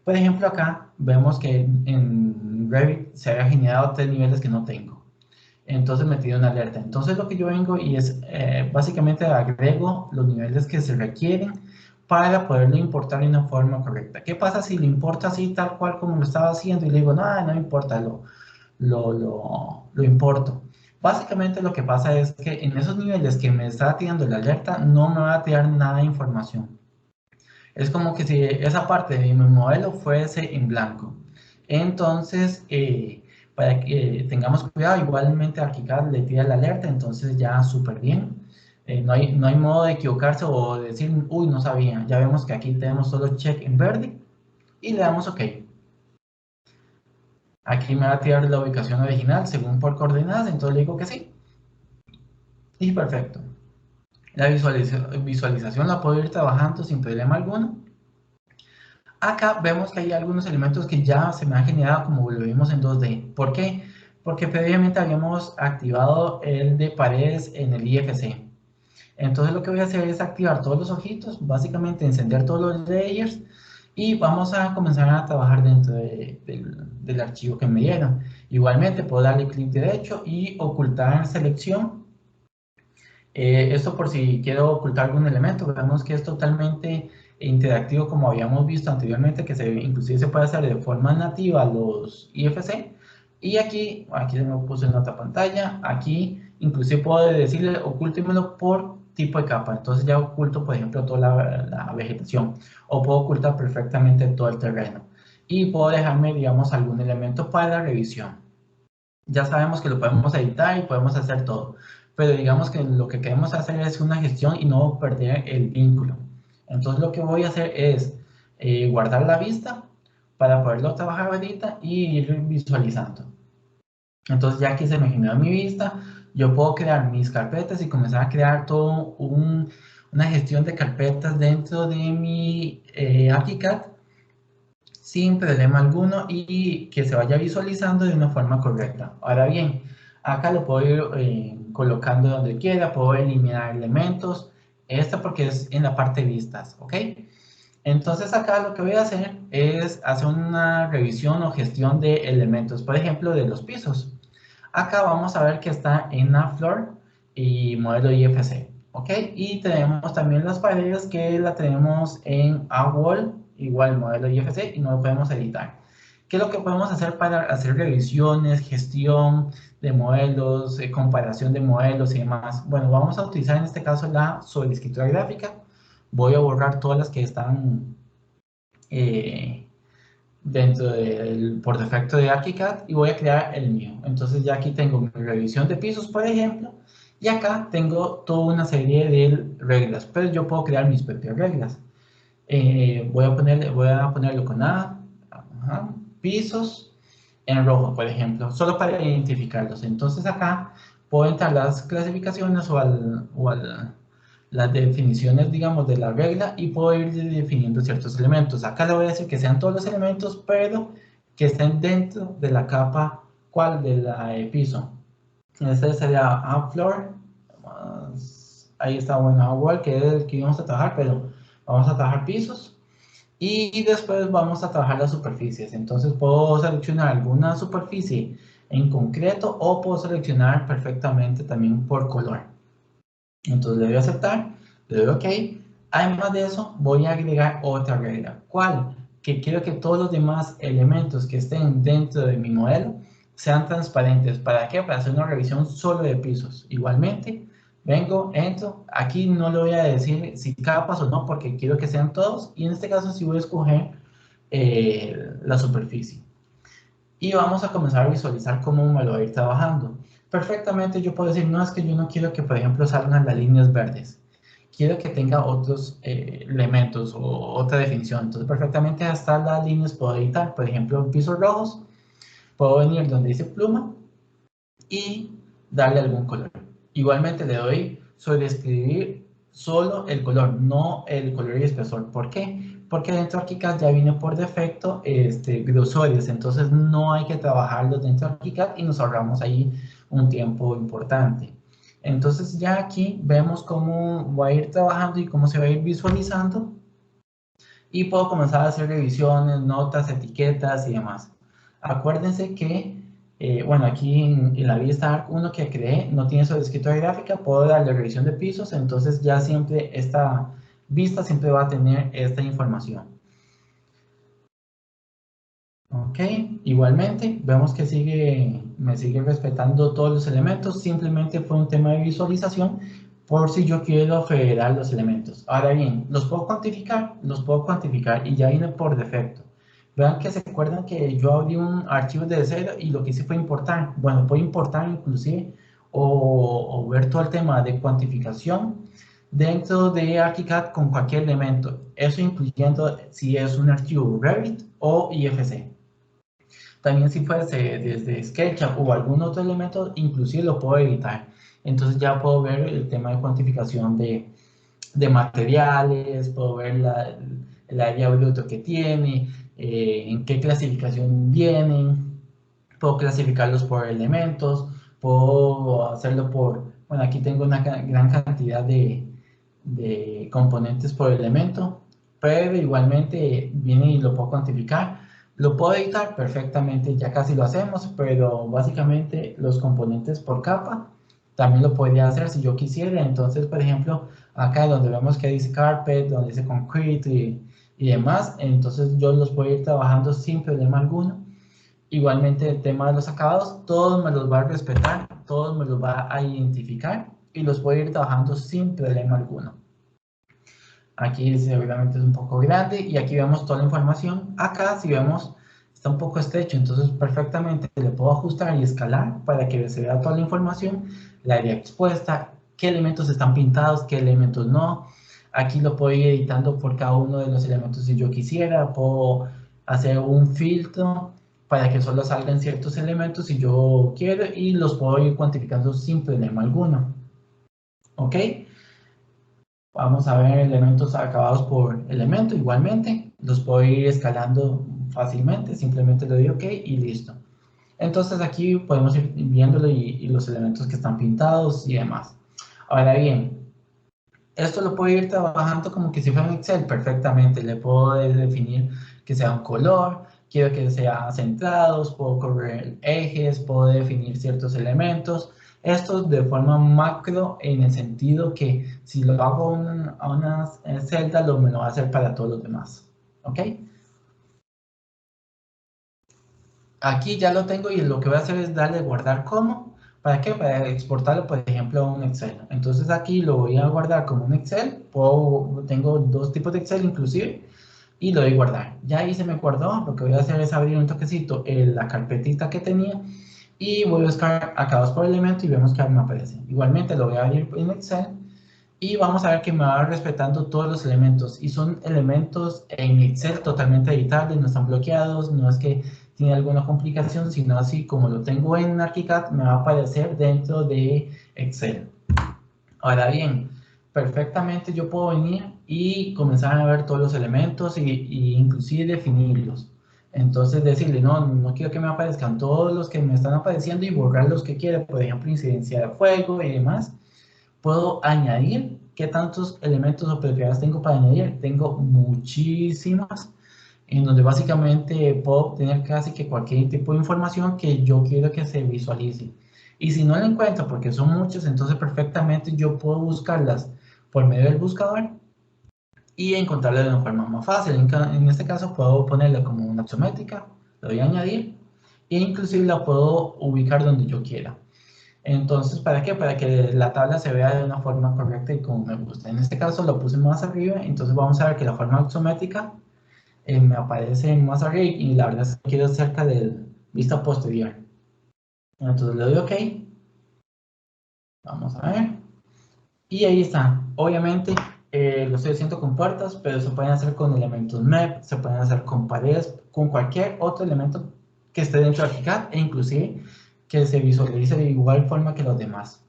S2: Por ejemplo, acá vemos que en Revit se había generado 3 niveles que no tengo. Entonces me tiene una alerta. Entonces lo que yo vengo y es básicamente agrego los niveles que se requieren para poderlo importar de una forma correcta. ¿Qué pasa si lo importa así tal cual como lo estaba haciendo y le digo, no, no importa, lo importo? Básicamente lo que pasa es que en esos niveles que me está tirando la alerta no me va a tirar nada de información. Es como que si esa parte de mi modelo fuese en blanco. Entonces, para que tengamos cuidado, igualmente ArchiCAD le tira la alerta, entonces ya súper bien. No hay modo de equivocarse o decir, uy, no sabía. Ya vemos que aquí tenemos solo check en verde y le damos OK. Aquí me va a tirar la ubicación original según por coordenadas, entonces le digo que sí. Y perfecto. La visualización la puedo ir trabajando sin problema alguno. Acá vemos que hay algunos elementos que ya se me han generado como lo vimos en 2D. ¿Por qué? Porque previamente habíamos activado el de paredes en el IFC. Entonces lo que voy a hacer es activar todos los ojitos, básicamente encender todos los layers y vamos a comenzar a trabajar dentro del archivo que me dieron. Igualmente puedo darle clic derecho y ocultar selección. Esto por si quiero ocultar algún elemento, vemos que es totalmente interactivo como habíamos visto anteriormente, que inclusive se puede hacer de forma nativa los IFC. Y aquí me puse en otra pantalla, aquí inclusive puedo decirle ocúltemelo por tipo de capa, entonces ya oculto por ejemplo toda la vegetación, o puedo ocultar perfectamente todo el terreno. Y puedo dejarme, digamos, algún elemento para la revisión. Ya sabemos que lo podemos editar y podemos hacer todo, pero digamos que lo que queremos hacer es una gestión y no perder el vínculo. Entonces lo que voy a hacer es guardar la vista para poderlo trabajar ahorita y ir visualizando. Entonces ya que se me generó mi vista, yo puedo crear mis carpetas y comenzar a crear todo una gestión de carpetas dentro de mi ArchiCAD sin problema alguno y que se vaya visualizando de una forma correcta. Ahora bien, acá lo puedo ir colocando donde quiera, puedo eliminar elementos, esto porque es en la parte de vistas, ¿ok? Entonces acá lo que voy a hacer es hacer una revisión o gestión de elementos, por ejemplo, de los pisos. Acá vamos a ver que está en floor y modelo IFC, ¿ok? Y tenemos también las paredes que la tenemos en wall, igual modelo IFC, y no lo podemos editar. ¿Qué es lo que podemos hacer para hacer revisiones, gestión de modelos, comparación de modelos y demás? Bueno, vamos a utilizar en este caso la sobreescritura gráfica. Voy a borrar todas las que están eh, dentro del por defecto de ArchiCAD y voy a crear el mío. Entonces ya aquí tengo mi revisión de pisos, por ejemplo, y acá tengo toda una serie de reglas, pero yo puedo crear mis propias reglas. Voy a ponerlo con pisos en rojo, por ejemplo, solo para identificarlos. Entonces acá puedo entrar las clasificaciones las definiciones, digamos, de la regla y puedo ir definiendo ciertos elementos. Acá le voy a decir que sean todos los elementos, pero que estén dentro de la capa, ¿cuál? De la de piso. Este sería floor. Ahí está, bueno, wall, que es el que íbamos a trabajar, pero vamos a trabajar pisos. Y después vamos a trabajar las superficies. Entonces puedo seleccionar alguna superficie en concreto o puedo seleccionar perfectamente también por color. Entonces le doy a aceptar, le doy OK. Además de eso, voy a agregar otra regla. ¿Cuál? Que quiero que todos los demás elementos que estén dentro de mi modelo sean transparentes. ¿Para qué? Para hacer una revisión solo de pisos. Igualmente, vengo, entro. Aquí no le voy a decir si capas o no, porque quiero que sean todos. Y en este caso sí voy a escoger la superficie. Y vamos a comenzar a visualizar cómo me lo va a ir trabajando. Perfectamente yo puedo decir, no es que yo no quiero que, por ejemplo, salgan las líneas verdes. Quiero que tenga otros elementos o otra definición. Entonces, perfectamente hasta las líneas puedo editar. Por ejemplo, en pisos rojos, puedo venir donde dice pluma y darle algún color. Igualmente le doy sobre escribir solo el color, no el color y espesor. ¿Por qué? Porque dentro de ArchiCAD ya viene por defecto grosores, entonces no hay que trabajarlos dentro de ArchiCAD y nos ahorramos ahí un tiempo importante. Entonces ya aquí vemos cómo va a ir trabajando y cómo se va a ir visualizando y puedo comenzar a hacer revisiones, notas, etiquetas y demás. Acuérdense que, bueno, aquí en la vista ARC 1 que creé no tiene sobre escritura gráfica, puedo darle revisión de pisos, entonces ya siempre esta vista siempre va a tener esta información. Ok, igualmente vemos que me sigue respetando todos los elementos, simplemente fue un tema de visualización por si yo quiero federar los elementos. Ahora bien, los puedo cuantificar y ya viene por defecto. Vean que se acuerdan que yo abrí un archivo de cero y lo que hice fue importar. Bueno, puedo importar inclusive o ver todo el tema de cuantificación dentro de ArchiCAD con cualquier elemento. Eso incluyendo si es un archivo Revit o IFC. También si fuese desde SketchUp o algún otro elemento, inclusive lo puedo editar. Entonces ya puedo ver el tema de cuantificación de materiales, puedo ver el área bruto que tiene, en qué clasificación vienen, puedo clasificarlos por elementos, puedo hacerlo por, bueno, aquí tengo una gran cantidad de componentes por elemento, pero igualmente viene y lo puedo cuantificar. Lo puedo editar perfectamente, ya casi lo hacemos, pero básicamente los componentes por capa también lo podría hacer si yo quisiera. Entonces, por ejemplo, acá donde vemos que dice carpet, donde dice concrete y demás, entonces yo los puedo ir trabajando sin problema alguno. Igualmente el tema de los acabados, todos me los va a respetar, todos me los va a identificar y los voy a ir trabajando sin problema alguno. Aquí seguramente es un poco grande y aquí vemos toda la información. Acá si vemos está un poco estrecho, entonces perfectamente le puedo ajustar y escalar para que se vea toda la información, la área expuesta, qué elementos están pintados, qué elementos no. Aquí lo puedo ir editando por cada uno de los elementos si yo quisiera, puedo hacer un filtro para que solo salgan ciertos elementos si yo quiero y los puedo ir cuantificando sin problema alguno. ¿Ok? Vamos a ver elementos acabados por elemento igualmente. Los puedo ir escalando fácilmente, simplemente le doy OK y listo. Entonces aquí podemos ir viéndolo y los elementos que están pintados y demás. Ahora bien, esto lo puedo ir trabajando como que si fuera un Excel perfectamente. Le puedo definir que sea un color, quiero que sea centrados, puedo correr ejes, puedo definir ciertos elementos. Esto de forma macro en el sentido que si lo hago a una celda, me lo va a hacer para todos los demás. ¿Ok? Aquí ya lo tengo y lo que voy a hacer es darle guardar como. ¿Para qué? Para exportarlo, por ejemplo, a un Excel. Entonces aquí lo voy a guardar como un Excel. Tengo dos tipos de Excel inclusive. Y lo doy guardar. Ya ahí se me guardó. Lo que voy a hacer es abrir un toquecito en la carpetita que tenía. Y voy a buscar acabados por elemento y vemos que me aparece. Igualmente lo voy a abrir en Excel. Y vamos a ver que me va respetando todos los elementos. Y son elementos en Excel totalmente editables, no están bloqueados, no es que tiene alguna complicación, sino así como lo tengo en ArchiCAD, me va a aparecer dentro de Excel. Ahora bien, perfectamente yo puedo venir y comenzar a ver todos los elementos y inclusive definirlos. Entonces decirle, no, no quiero que me aparezcan todos los que me están apareciendo y borrar los que quiera, por ejemplo, incidencia de fuego y demás. Puedo añadir qué tantos elementos o propiedades tengo para añadir. Tengo muchísimas, en donde básicamente puedo obtener casi que cualquier tipo de información que yo quiero que se visualice. Y si no la encuentro, porque son muchas, entonces perfectamente yo puedo buscarlas por medio del buscador y encontrarlas de una forma más fácil. En este caso puedo ponerla como una axiométrica, le doy a añadir e inclusive la puedo ubicar donde yo quiera. Entonces, ¿para qué? Para que la tabla se vea de una forma correcta y como me gusta. En este caso lo puse más arriba, entonces vamos a ver que la forma axiométrica me aparece más arriba y la verdad es que quiero cerca del vista posterior. Entonces le doy OK. Vamos a ver. Y ahí está. Obviamente lo estoy haciendo con puertas, pero se pueden hacer con elementos MEP, se pueden hacer con paredes, con cualquier otro elemento que esté dentro de ArchiCAD e inclusive que se visualice de igual forma que los demás.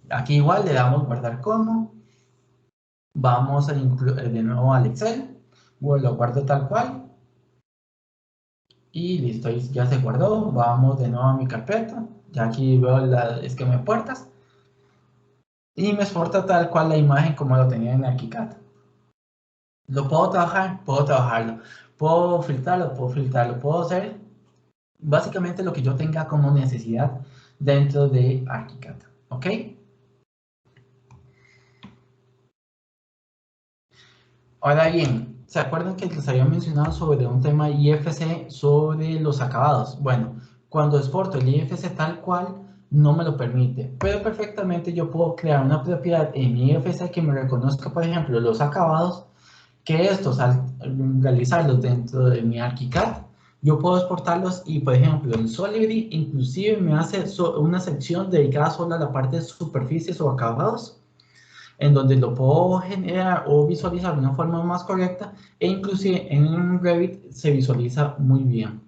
S2: Aquí igual le damos guardar como. Vamos a incluir de nuevo al Excel. Lo guardo tal cual. Y listo, ya se guardó. Vamos de nuevo a mi carpeta. Ya aquí veo el esquema de puertas. Y me exporta tal cual la imagen como lo tenía en ArchiCAD. ¿Lo puedo trabajar? Puedo trabajarlo. ¿Puedo filtrarlo? Puedo filtrarlo. Puedo hacer básicamente lo que yo tenga como necesidad dentro de ArchiCAD. ¿Ok? Ahora bien, ¿se acuerdan que les había mencionado sobre un tema IFC sobre los acabados? Bueno, cuando exporto el IFC tal cual, no me lo permite, pero perfectamente yo puedo crear una propiedad en mi IFC que me reconozca, por ejemplo, los acabados, que estos al realizarlos dentro de mi ArchiCAD, yo puedo exportarlos y, por ejemplo, en Solidity inclusive me hace una sección dedicada solo a la parte de superficies o acabados, en donde lo puedo generar o visualizar de una forma más correcta e inclusive en Revit se visualiza muy bien.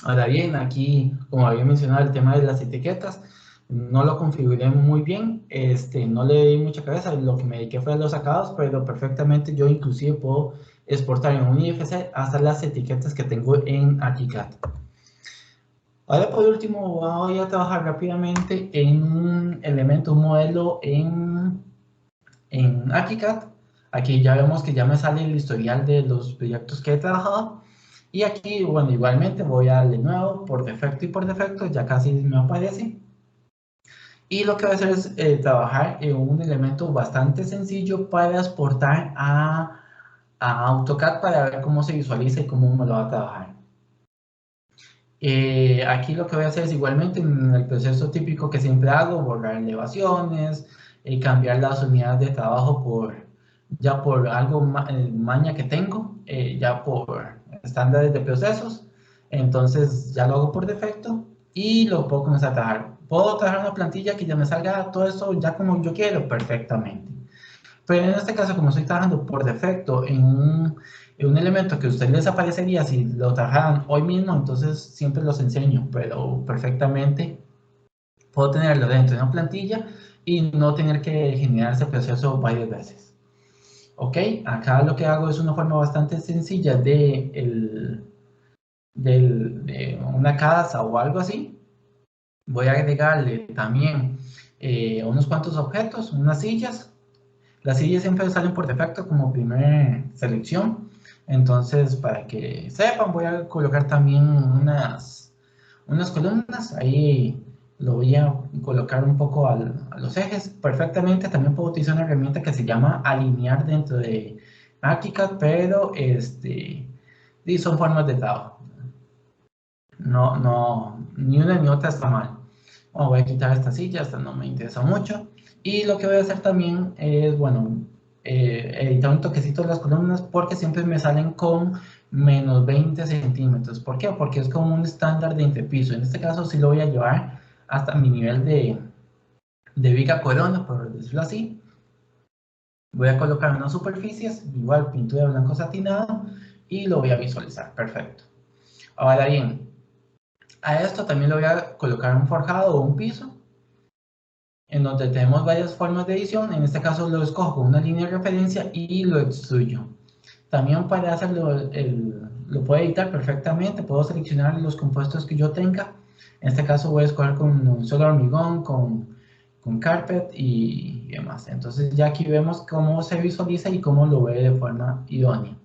S2: Ahora bien, aquí, como había mencionado, el tema de las etiquetas, No lo configuré muy bien, no le di mucha cabeza, lo que me dediqué fue a los acabados, pero perfectamente yo inclusive puedo exportar en un IFC hasta las etiquetas que tengo en ArchiCAD. Ahora por último voy a trabajar rápidamente en un elemento, un modelo en ArchiCAD. Aquí ya vemos que ya me sale el historial de los proyectos que he trabajado. Y aquí, bueno, igualmente voy a darle nuevo por defecto y por defecto, ya casi me aparece. Y lo que voy a hacer es trabajar en un elemento bastante sencillo para exportar a AutoCAD para ver cómo se visualiza y cómo me lo va a trabajar. Aquí lo que voy a hacer es igualmente en el proceso típico que siempre hago, borrar elevaciones, cambiar las unidades de trabajo ya por algo maña que tengo, ya por estándares de procesos. Entonces ya lo hago por defecto y lo puedo comenzar a trabajar. Puedo trabajar una plantilla que ya me salga todo eso ya como yo quiero perfectamente. Pero en este caso, como estoy trabajando por defecto en un elemento que a ustedes les aparecería si lo trabajaran hoy mismo, entonces siempre los enseño, pero perfectamente puedo tenerlo dentro de una plantilla y no tener que generar ese proceso varias veces. Ok, acá lo que hago es una forma bastante sencilla de una casa o algo así. Voy a agregarle también unos cuantos objetos, unas sillas. Las sillas siempre salen por defecto como primera selección. Entonces, para que sepan, voy a colocar también unas columnas. Ahí lo voy a colocar un poco a los ejes. Perfectamente, también puedo utilizar una herramienta que se llama alinear dentro de ArchiCAD, pero y son formas de trabajo. No, ni una ni otra está mal. Bueno, voy a quitar esta silla, esta no me interesa mucho. Y lo que voy a hacer también es, bueno, editar un toquecito de las columnas porque siempre me salen con menos 20 centímetros. ¿Por qué? Porque es como un estándar de entrepiso. En este caso sí lo voy a llevar hasta mi nivel de viga corona, por decirlo así. Voy a colocar unas superficies, igual pintura de blanco satinado, y lo voy a visualizar. Perfecto. Ahora bien, a esto también le voy a colocar un forjado o un piso, en donde tenemos varias formas de edición. En este caso lo escojo con una línea de referencia y lo extruyo. También para hacerlo, lo puedo editar perfectamente. Puedo seleccionar los compuestos que yo tenga. En este caso voy a escoger con un solo hormigón, con carpet y demás. Entonces ya aquí vemos cómo se visualiza y cómo lo ve de forma idónea.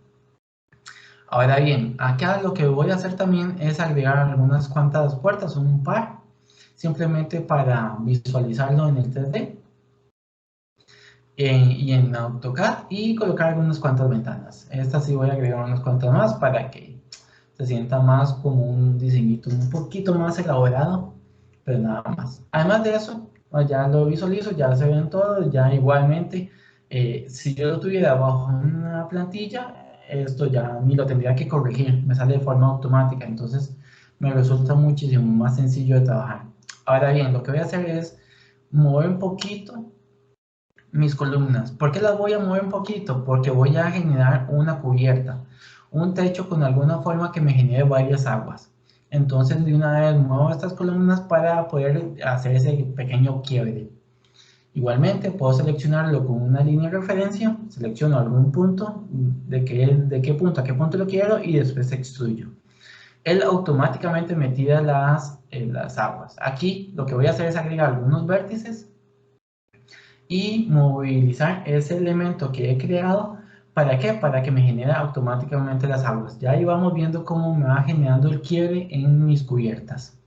S2: Ahora bien, acá lo que voy a hacer también es agregar algunas cuantas puertas, un par, simplemente para visualizarlo en el 3D y en AutoCAD y colocar algunas cuantas ventanas. Esta sí voy a agregar unas cuantas más para que se sienta más como un diseñito un poquito más elaborado, pero nada más. Además de eso, ya lo visualizo, ya se ven todos, ya igualmente, si yo lo tuviera bajo una plantilla, esto ya ni lo tendría que corregir, me sale de forma automática, entonces me resulta muchísimo más sencillo de trabajar. Ahora bien, lo que voy a hacer es mover un poquito mis columnas. ¿Por qué las voy a mover un poquito? Porque voy a generar una cubierta, un techo con alguna forma que me genere varias aguas. Entonces de una vez muevo estas columnas para poder hacer ese pequeño quiebre. Igualmente puedo seleccionarlo con una línea de referencia, selecciono algún punto, de qué punto a qué punto lo quiero y después extruyo. Él automáticamente me tira las aguas. Aquí lo que voy a hacer es agregar algunos vértices y movilizar ese elemento que he creado. ¿Para qué? Para que me genere automáticamente las aguas. Ya ahí vamos viendo cómo me va generando el quiebre en mis cubiertas.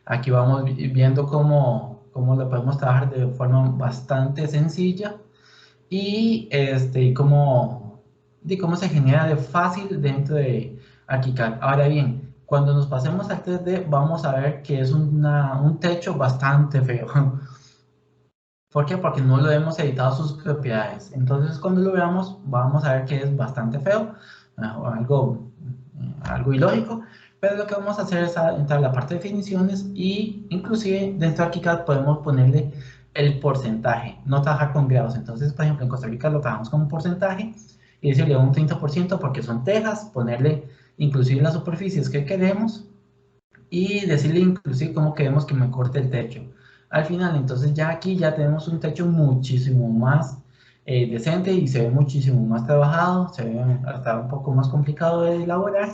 S2: Aquí vamos viendo cómo lo podemos trabajar de forma bastante sencilla y cómo se genera de fácil dentro de ArchiCAD. Ahora bien, cuando nos pasemos al 3D vamos a ver que es un techo bastante feo. ¿Por qué? Porque no lo hemos editado sus propiedades. Entonces, cuando lo veamos, vamos a ver que es bastante feo, o algo ilógico, pero lo que vamos a hacer es entrar a la parte de definiciones y inclusive dentro de ArchiCAD podemos ponerle el porcentaje, no trabajar con grados. Entonces, por ejemplo, en Costa Rica lo trabajamos con un porcentaje y decirle un 30% porque son tejas, ponerle inclusive las superficies que queremos y decirle inclusive cómo queremos que me corte el techo. Al final, entonces ya aquí ya tenemos un techo muchísimo más decente y se ve muchísimo más trabajado, se ve hasta un poco más complicado de elaborar.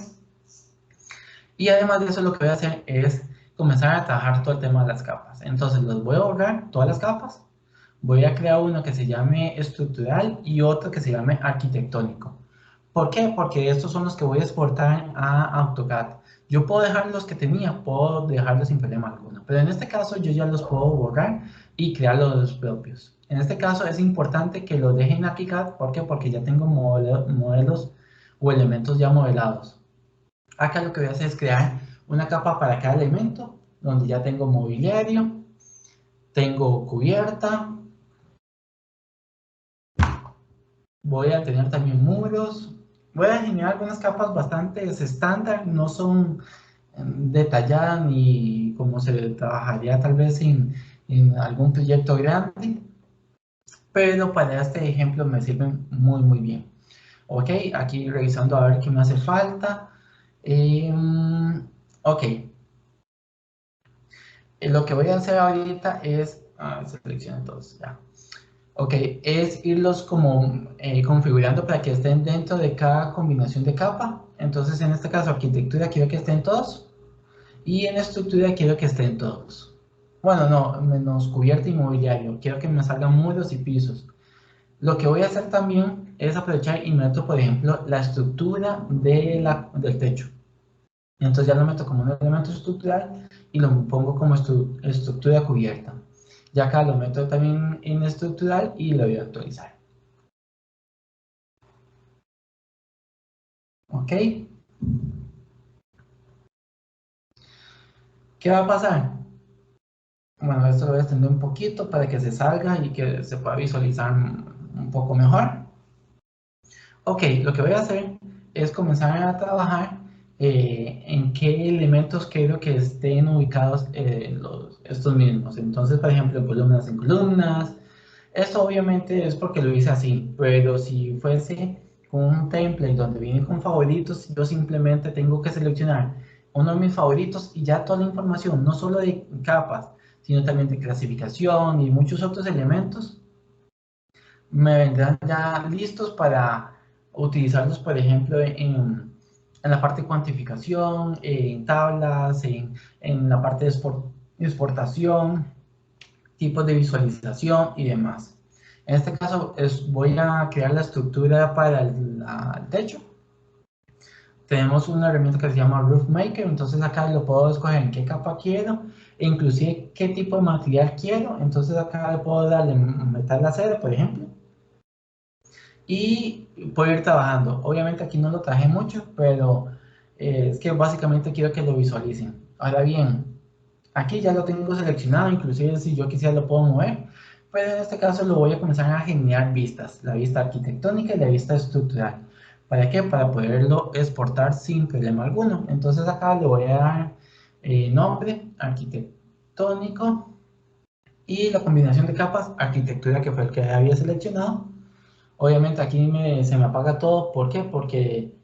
S2: Y además de eso, lo que voy a hacer es comenzar a trabajar todo el tema de las capas. Entonces, los voy a borrar, todas las capas. Voy a crear uno que se llame estructural y otro que se llame arquitectónico. ¿Por qué? Porque estos son los que voy a exportar a AutoCAD. Yo puedo dejar los que tenía, puedo dejarlos sin problema alguno, pero en este caso yo ya los puedo borrar y crear los propios. En este caso es importante que lo dejen en ArchiCAD, ¿por qué? Porque ya tengo modelos o elementos ya modelados. Acá lo que voy a hacer es crear una capa para cada elemento, donde ya tengo mobiliario, tengo cubierta, voy a tener también muros, voy a generar algunas capas bastante estándar, no son detalladas ni como se trabajaría tal vez en algún proyecto grande, pero para este ejemplo me sirven muy bien. Ok, aquí revisando a ver qué me hace falta. Ok, lo que voy a hacer ahorita es, seleccionar todos, ya. Ok, es irlos como configurando para que estén dentro de cada combinación de capa. Entonces, en este caso, arquitectura quiero que estén todos y en estructura quiero que estén todos. Bueno, no, menos cubierta y mobiliario. Quiero que me salgan muros y pisos. Lo que voy a hacer también es aprovechar y meto, por ejemplo, la estructura del techo. Entonces ya lo meto como un elemento estructural y lo pongo como estructura cubierta. Ya acá lo meto también en estructural y lo voy a actualizar. ¿Ok? ¿Qué va a pasar? Bueno, esto lo voy a extender un poquito para que se salga y que se pueda visualizar un poco mejor. Ok, lo que voy a hacer es comenzar a trabajar en qué elementos quiero que estén ubicados estos mismos. Entonces, por ejemplo, columnas en columnas. Esto obviamente es porque lo hice así, pero si fuese con un template donde viene con favoritos, yo simplemente tengo que seleccionar uno de mis favoritos y ya toda la información, no solo de capas, sino también de clasificación y muchos otros elementos, me vendrán ya listos para utilizarlos, por ejemplo, en la parte de cuantificación, en tablas, en la parte de exportación, tipos de visualización y demás. En este caso voy a crear la estructura para el techo. Tenemos una herramienta que se llama Roof Maker, entonces acá lo puedo escoger en qué capa quiero, e inclusive qué tipo de material quiero. Entonces acá le puedo darle metal acero, por ejemplo, y puedo ir trabajando. Obviamente aquí no lo traje mucho, pero es que básicamente quiero que lo visualicen. Ahora bien, aquí ya lo tengo seleccionado, inclusive si yo quisiera lo puedo mover, pero en este caso lo voy a comenzar a generar vistas, la vista arquitectónica y la vista estructural. ¿Para qué? Para poderlo exportar sin problema alguno. Entonces acá le voy a dar nombre arquitectónico y la combinación de capas arquitectura que fue el que había seleccionado. Obviamente aquí se me apaga todo. ¿Por qué? Porque,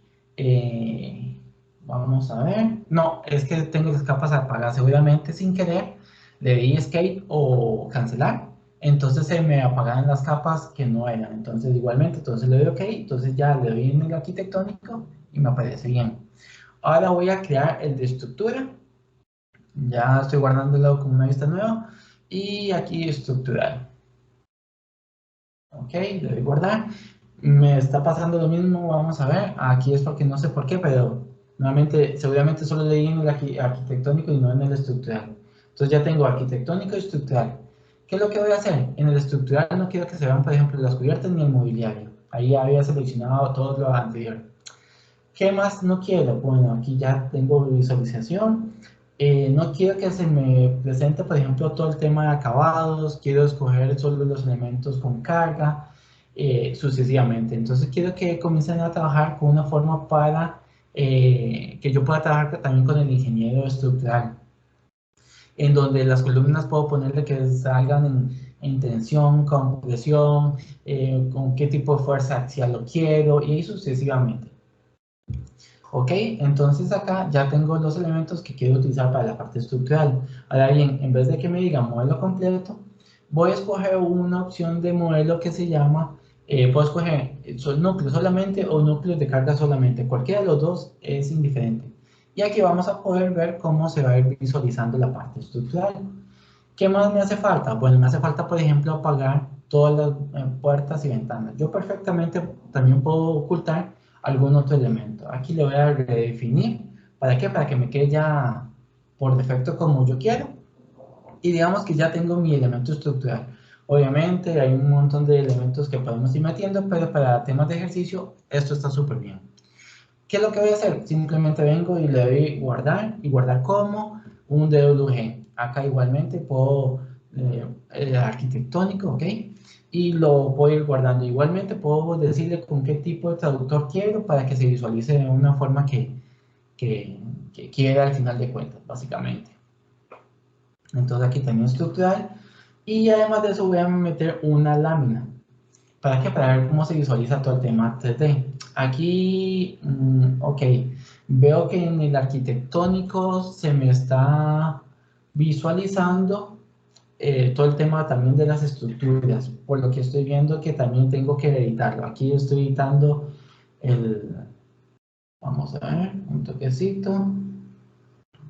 S2: vamos a ver. No, es que tengo las capas apagadas. Seguramente sin querer le di escape o cancelar. Entonces se me apagaron las capas que no eran. Entonces igualmente, entonces le doy OK. Entonces ya le doy en el arquitectónico y me aparece bien. Ahora voy a crear el de estructura. Ya estoy guardándolo como una vista nueva. Y aquí estructural. Ok, le doy guardar. Me está pasando lo mismo, vamos a ver. Aquí es porque no sé por qué, pero nuevamente, seguramente solo leí en el arquitectónico y no en el estructural. Entonces ya tengo arquitectónico y estructural. ¿Qué es lo que voy a hacer? En el estructural no quiero que se vean, por ejemplo, las cubiertas ni el mobiliario. Ahí había seleccionado todo lo anterior. ¿Qué más no quiero? Bueno, aquí ya tengo visualización. No quiero que se me presente, por ejemplo, todo el tema de acabados. Quiero escoger solo los elementos con carga, sucesivamente. Entonces, quiero que comiencen a trabajar con una forma para que yo pueda trabajar también con el ingeniero estructural, en donde las columnas puedo ponerle que salgan en tensión, compresión, con qué tipo de fuerza axial lo quiero, y sucesivamente. Ok, entonces acá ya tengo los elementos que quiero utilizar para la parte estructural. Ahora bien, en vez de que me diga modelo completo, voy a escoger una opción de modelo que se llama, puedo escoger núcleo solamente o núcleo de carga solamente. Cualquiera de los dos es indiferente. Y aquí vamos a poder ver cómo se va a ir visualizando la parte estructural. ¿Qué más me hace falta? Bueno, me hace falta, por ejemplo, apagar todas las puertas y ventanas. Yo perfectamente también puedo ocultar algún otro elemento. Aquí le voy a redefinir. ¿Para qué? Para que me quede ya por defecto como yo quiero. Y digamos que ya tengo mi elemento estructural. Obviamente hay un montón de elementos que podemos ir metiendo, pero para temas de ejercicio esto está súper bien. ¿Qué es lo que voy a hacer? Simplemente vengo y le doy guardar y guardar como un DWG. Acá igualmente puedo arquitectónico, ¿ok? Y lo voy a ir guardando. Igualmente puedo decirle con qué tipo de traductor quiero para que se visualice de una forma que quiera al final de cuentas, básicamente. Entonces aquí también estructural. Y además de eso voy a meter una lámina. ¿Para qué? Para ver cómo se visualiza todo el tema 3D. Aquí, ok, veo que en el arquitectónico se me está visualizando todo el tema también de las estructuras, por lo que estoy viendo que también tengo que editarlo. Aquí estoy editando el, vamos a ver, un toquecito,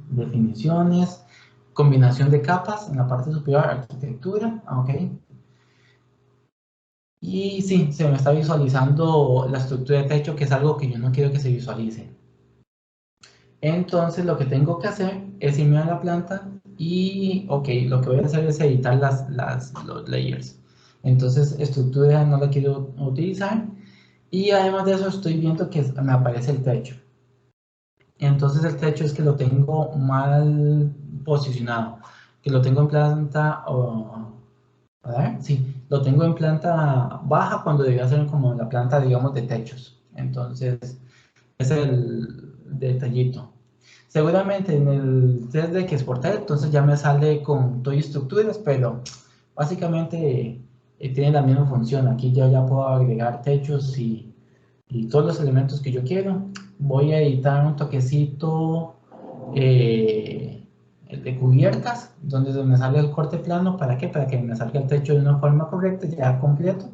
S2: definiciones, combinación de capas en la parte superior, arquitectura, ok. Y sí, se me está visualizando la estructura de techo, que es algo que yo no quiero que se visualice. Entonces lo que tengo que hacer es irme a la planta y, ok, lo que voy a hacer es editar los layers. Entonces estructura no la quiero utilizar y además de eso estoy viendo que me aparece el techo. Entonces el techo es que lo tengo mal posicionado, que lo tengo en planta, a ver, sí, lo tengo en planta baja cuando debía ser como la planta, digamos, de techos. Entonces, es el detallito. Seguramente en el 3D que exporté, entonces ya me sale con todo estructuras, pero básicamente tiene la misma función. Aquí yo ya puedo agregar techos y todos los elementos que yo quiero. Voy a editar un toquecito el de cubiertas, donde me salga el corte plano. ¿Para qué? Para que me salga el techo de una forma correcta, ya completo.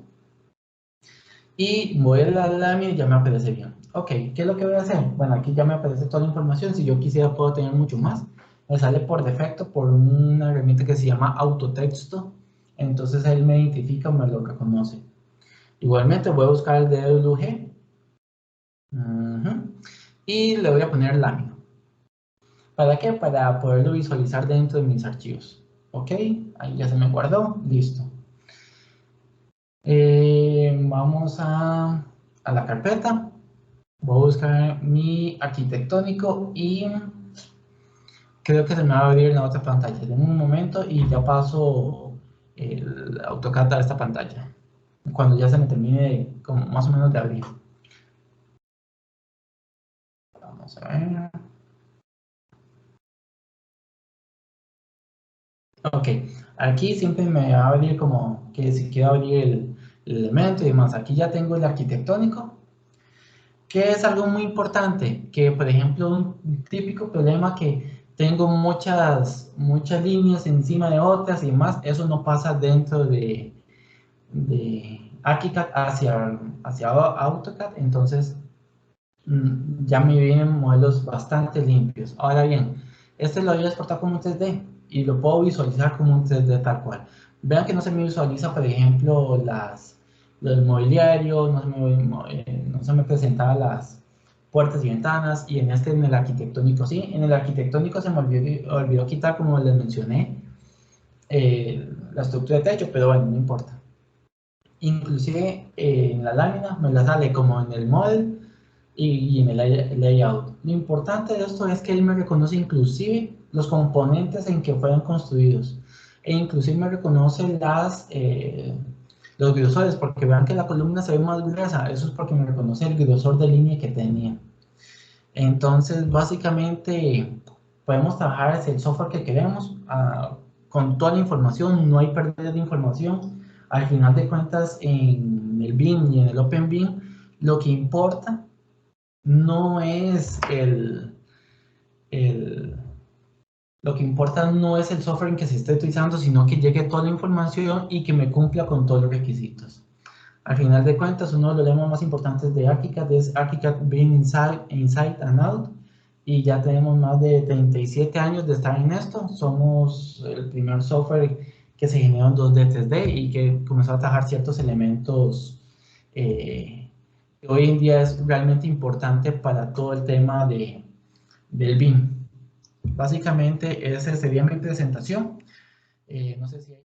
S2: Y voy a la lámina y ya me aparece bien. Ok, ¿qué es lo que voy a hacer? Bueno, aquí ya me aparece toda la información. Si yo quisiera puedo tener mucho más. Me sale por defecto por una herramienta que se llama autotexto. Entonces él me identifica, me lo reconoce. Igualmente voy a buscar el DWG. Y le voy a poner lámina. ¿Para qué? Para poderlo visualizar dentro de mis archivos. Ok, ahí ya se me guardó, listo. Vamos a la carpeta. Voy a buscar mi arquitectónico y creo que se me va a abrir en la otra pantalla. En un momento y ya paso el AutoCAD a esta pantalla. Cuando ya se me termine como más o menos de abrir. Vamos a ver. Ok, aquí siempre me va a abrir como que si quiero abrir el elemento y demás. Aquí ya tengo el arquitectónico, que es algo muy importante, que por ejemplo un típico problema que tengo muchas líneas encima de otras y más, eso no pasa dentro de ArchiCAD hacia AutoCAD, entonces ya me vienen modelos bastante limpios. Ahora bien, este lo voy a exportar como un 3D y lo puedo visualizar como un 3D tal cual. Vean que no se me visualiza, por ejemplo, los mobiliarios, no se me presentaban las puertas y ventanas, y en el arquitectónico sí. En el arquitectónico se me olvidó quitar, como les mencioné, la estructura de techo, pero bueno, no importa. Inclusive en la lámina me la sale como en el model y en el layout. Lo importante de esto es que él me reconoce inclusive los componentes en que fueron construidos e inclusive me reconoce los grosores, porque vean que la columna se ve más gruesa, eso es porque me reconoce el grosor de línea que tenía. Entonces básicamente podemos trabajar hacia el software que queremos con toda la información, no hay pérdida de información. Al final de cuentas en el BIM y en el OpenBIM lo que importa no es lo que importa no es el software en que se esté utilizando, sino que llegue toda la información y que me cumpla con todos los requisitos. Al final de cuentas, uno de los lemas más importantes de ArchiCAD es ArchiCAD Being Inside and Out, y ya tenemos más de 37 años de estar en esto. Somos el primer software que se generó en 2D, 3D y que comenzó a trabajar ciertos elementos que hoy en día es realmente importante para todo el tema del BIM. Básicamente esa sería mi presentación. No sé si hay...